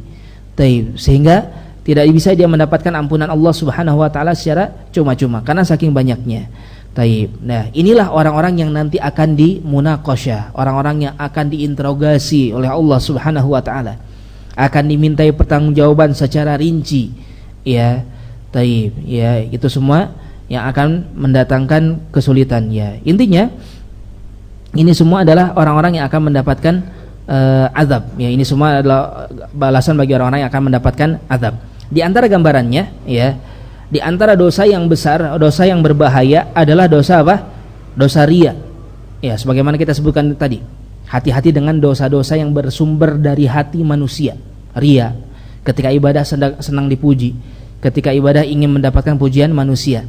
sehingga tidak bisa dia mendapatkan ampunan Allah Subhanahu Wa Taala secara cuma-cuma karena saking banyaknya. Nah inilah orang-orang yang nanti akan dimunaqasyah, orang-orang yang akan diinterogasi oleh Allah Subhanahu Wa Taala, akan dimintai pertanggungjawaban secara rinci, ya, ya itu semua yang akan mendatangkan kesulitan ya. Intinya ini semua adalah orang-orang yang akan mendapatkan azab ya. Ini semua adalah balasan bagi orang-orang yang akan mendapatkan azab. Di antara gambarannya ya, di antara dosa yang besar, dosa yang berbahaya adalah dosa apa? Dosa riya. Ya, sebagaimana kita sebutkan tadi. Hati-hati dengan dosa-dosa yang bersumber dari hati manusia. Riya. Ketika ibadah senang dipuji, ketika ibadah ingin mendapatkan pujian manusia.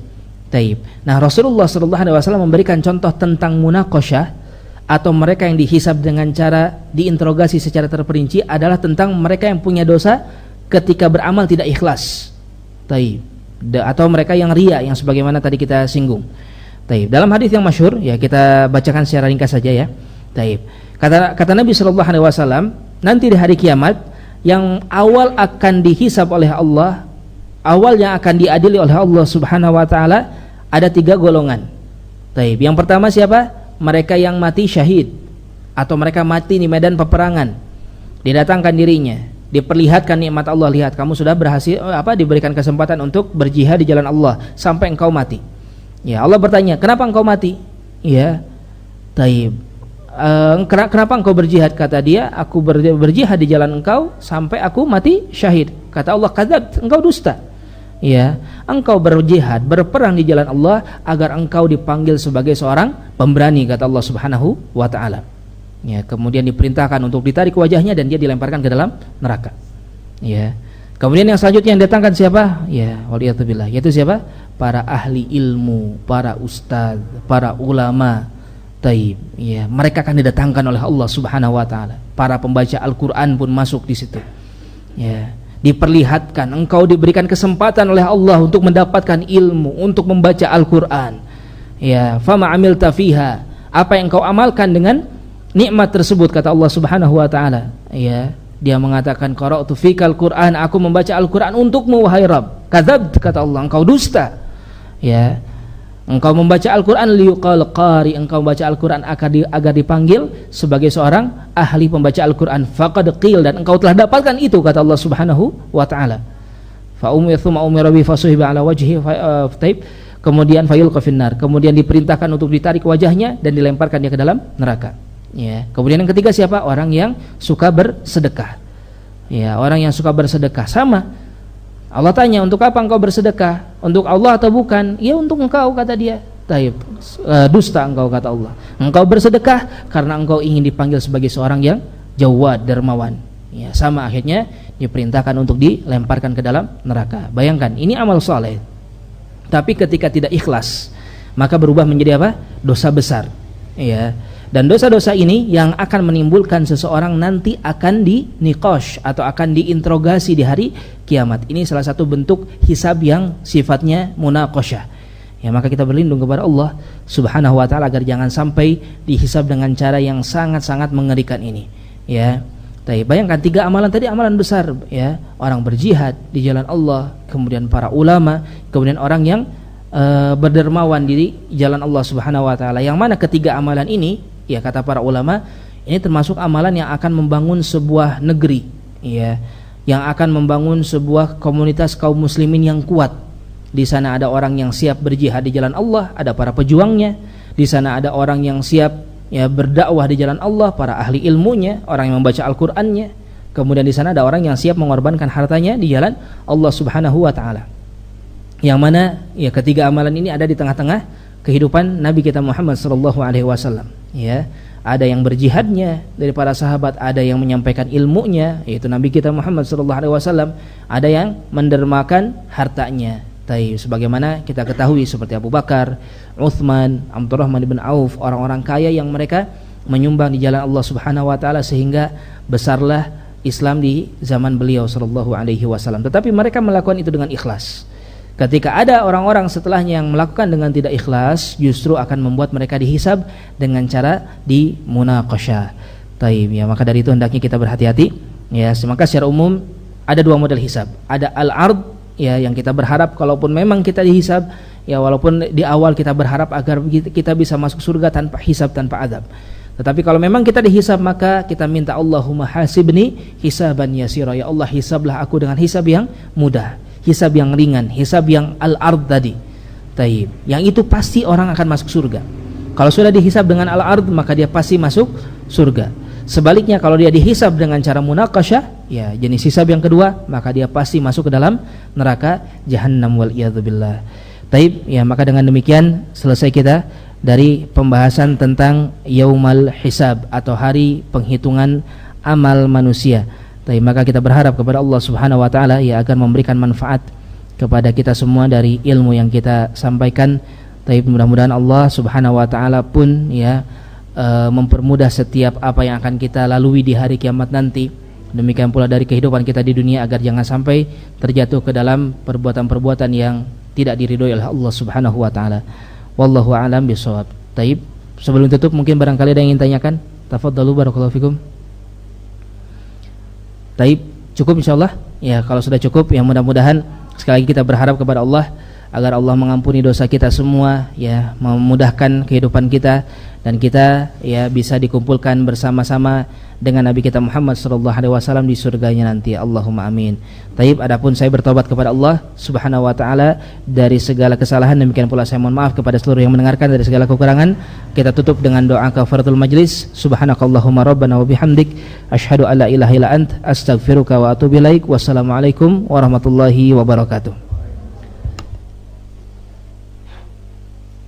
Nah, Rasulullah SAW memberikan contoh tentang munaqasyah atau mereka yang dihisab dengan cara diinterogasi secara terperinci adalah tentang mereka yang punya dosa ketika beramal tidak ikhlas. Atau mereka yang riya, yang sebagaimana tadi kita singgung. Dalam hadis yang masyhur ya, kita bacakan secara ringkas saja ya. Kata Nabi SAW, nanti di hari kiamat yang awal akan dihisab oleh Allah, awal yang akan diadili oleh Allah Subhanahu Wa Taala, ada 3 golongan. Yang pertama siapa? Mereka yang mati syahid atau mereka mati di medan peperangan. Didatangkan dirinya, diperlihatkan nikmat Allah, lihat kamu sudah berhasil diberikan kesempatan untuk berjihad di jalan Allah sampai engkau mati. Ya, Allah bertanya, "Kenapa engkau mati?" Ya. Kenapa engkau berjihad? Kata dia, "Aku berjihad di jalan engkau sampai aku mati syahid." Kata Allah, "Kadzab, engkau dusta." Ya, engkau berjihad, berperang di jalan Allah agar engkau dipanggil sebagai seorang pemberani, kata Allah Subhanahu Wa Taala. Ya, kemudian diperintahkan untuk ditarik wajahnya dan dia dilemparkan ke dalam neraka. Ya. Kemudian yang selanjutnya yang datangkan siapa? Ya, waliyatubillah. Yaitu siapa? Para ahli ilmu, para ustaz, para ulama. Ya, mereka akan didatangkan oleh Allah Subhanahu Wa Taala. Para pembaca Al-Qur'an pun masuk di situ. Ya. Diperlihatkan, engkau diberikan kesempatan oleh Allah untuk mendapatkan ilmu, untuk membaca Al-Qur'an. Ya, fama amilta fiha, apa yang engkau amalkan dengan nikmat tersebut, kata Allah Subhanahu Wa Taala. Ya, dia mengatakan, qara'tu fikal Qur'an, aku membaca Al-Qur'an untukmu wahai Rabb. Kadzab, kata Allah, engkau dusta. Ya, engkau membaca Al-Qur'an liyuqal qari, engkau membaca Al-Qur'an agar dipanggil sebagai seorang ahli pembaca Al-Qur'an. Faqad qil, dan engkau telah dapatkan itu, kata Allah Subhanahu Wa Taala. Fa thumma umira bi fasuhiba ala wajhi kemudian fayulqa finnar, kemudian diperintahkan untuk ditarik wajahnya dan dilemparkan dia ke dalam neraka. Ya, kemudian yang ketiga siapa? Orang yang suka bersedekah. Ya, orang yang suka bersedekah sama. Allah tanya, untuk apa engkau bersedekah? Untuk Allah atau bukan? Ya, untuk engkau, kata dia. Dusta engkau, kata Allah. Engkau bersedekah karena engkau ingin dipanggil sebagai seorang yang jawad, dermawan. Ya, sama, akhirnya diperintahkan untuk dilemparkan ke dalam neraka. Bayangkan, ini amal soleh, tapi ketika tidak ikhlas, maka berubah menjadi apa? Dosa besar. Ya. Dan dosa-dosa ini yang akan menimbulkan seseorang nanti akan diniqash atau akan diinterogasi di hari kiamat. Ini salah satu bentuk hisab yang sifatnya munaqasyah. Ya, maka kita berlindung kepada Allah Subhanahu Wa Taala agar jangan sampai dihisab dengan cara yang sangat-sangat mengerikan ini. Ya. Bayangkan 3 amalan tadi, amalan besar ya. Orang berjihad di jalan Allah, kemudian para ulama, kemudian orang yang berdermawan di jalan Allah Subhanahu Wa Taala. Yang mana ketiga amalan ini, ya kata para ulama, ini termasuk amalan yang akan membangun sebuah negeri, ya, yang akan membangun sebuah komunitas kaum muslimin yang kuat. Di sana ada orang yang siap berjihad di jalan Allah, ada para pejuangnya. Di sana ada orang yang siap ya berdakwah di jalan Allah, para ahli ilmunya, orang yang membaca Al-Qur'annya. Kemudian di sana ada orang yang siap mengorbankan hartanya di jalan Allah Subhanahu Wa Taala. Yang mana ya ketiga amalan ini ada di tengah-tengah kehidupan Nabi kita Muhammad sallallahu alaihi wasallam. Ya, ada yang berjihadnya dari para sahabat, ada yang menyampaikan ilmunya yaitu Nabi kita Muhammad sallallahu alaihi wasallam, ada yang mendermakan hartanya. Sebagaimana kita ketahui seperti Abu Bakar, Utsman, Abdurrahman bin Auf, orang-orang kaya yang mereka menyumbang di jalan Allah Subhanahu wa taala sehingga besarlah Islam di zaman beliau sallallahu alaihi wasallam. Tetapi mereka melakukan itu dengan ikhlas. Ketika ada orang-orang setelahnya yang melakukan dengan tidak ikhlas, justru akan membuat mereka dihisab dengan cara dimunaqasyah. Taib, ya, maka dari itu hendaknya kita berhati-hati. Ya, maka secara umum ada dua model hisab. Ada al-ard, ya, yang kita berharap kalaupun memang kita dihisab, ya, walaupun di awal kita berharap agar kita bisa masuk surga tanpa hisab, tanpa azab. Tetapi kalau memang kita dihisab, maka kita minta Allahumma hasibni hisaban yasira, ya Allah hisablah aku dengan hisab yang mudah, hisab yang ringan, hisab yang al-ard tadi. Taib, yang itu pasti orang akan masuk surga. Kalau sudah dihisab dengan al-ard, maka dia pasti masuk surga. Sebaliknya kalau dia dihisab dengan cara munaqasyah, ya, jenis hisab yang kedua, maka dia pasti masuk ke dalam neraka jahannam wal iyadzubillah. Taib, ya, maka dengan demikian selesai kita dari pembahasan tentang yaumal hisab atau hari penghitungan amal manusia. Taib, maka kita berharap kepada Allah Subhanahu wa taala, ya, agar memberikan manfaat kepada kita semua dari ilmu yang kita sampaikan. Taib, mudah-mudahan Allah Subhanahu wa taala pun, ya, mempermudah setiap apa yang akan kita lalui di hari kiamat nanti. Demikian pula dari kehidupan kita di dunia, agar jangan sampai terjatuh ke dalam perbuatan-perbuatan yang tidak diridhoi oleh Allah Subhanahu wa taala. Wallahu a'lam bishawab. Taib, sebelum tutup mungkin barangkali ada yang ingin tanyakan. Tafadhalu, barakallahu fikum. Taib, cukup insyaallah. Ya, kalau sudah cukup, ya, mudah-mudahan sekali lagi kita berharap kepada Allah agar Allah mengampuni dosa kita semua, ya, memudahkan kehidupan kita, dan kita, ya, bisa dikumpulkan bersama-sama dengan Nabi kita Muhammad sallallahu alaihi wasallam di surganya nanti. Allahumma amin. Taib, adapun saya bertobat kepada Allah Subhanahu wa taala dari segala kesalahan, demikian pula saya mohon maaf kepada seluruh yang mendengarkan dari segala kekurangan. Kita tutup dengan doa kafaratul majlis. Subhanakallahumma rabbana wa bihamdik asyhadu alla ilaha illa ant astaghfiruka wa atubu ilaik. Wassalamualaikum warahmatullahi wabarakatuh.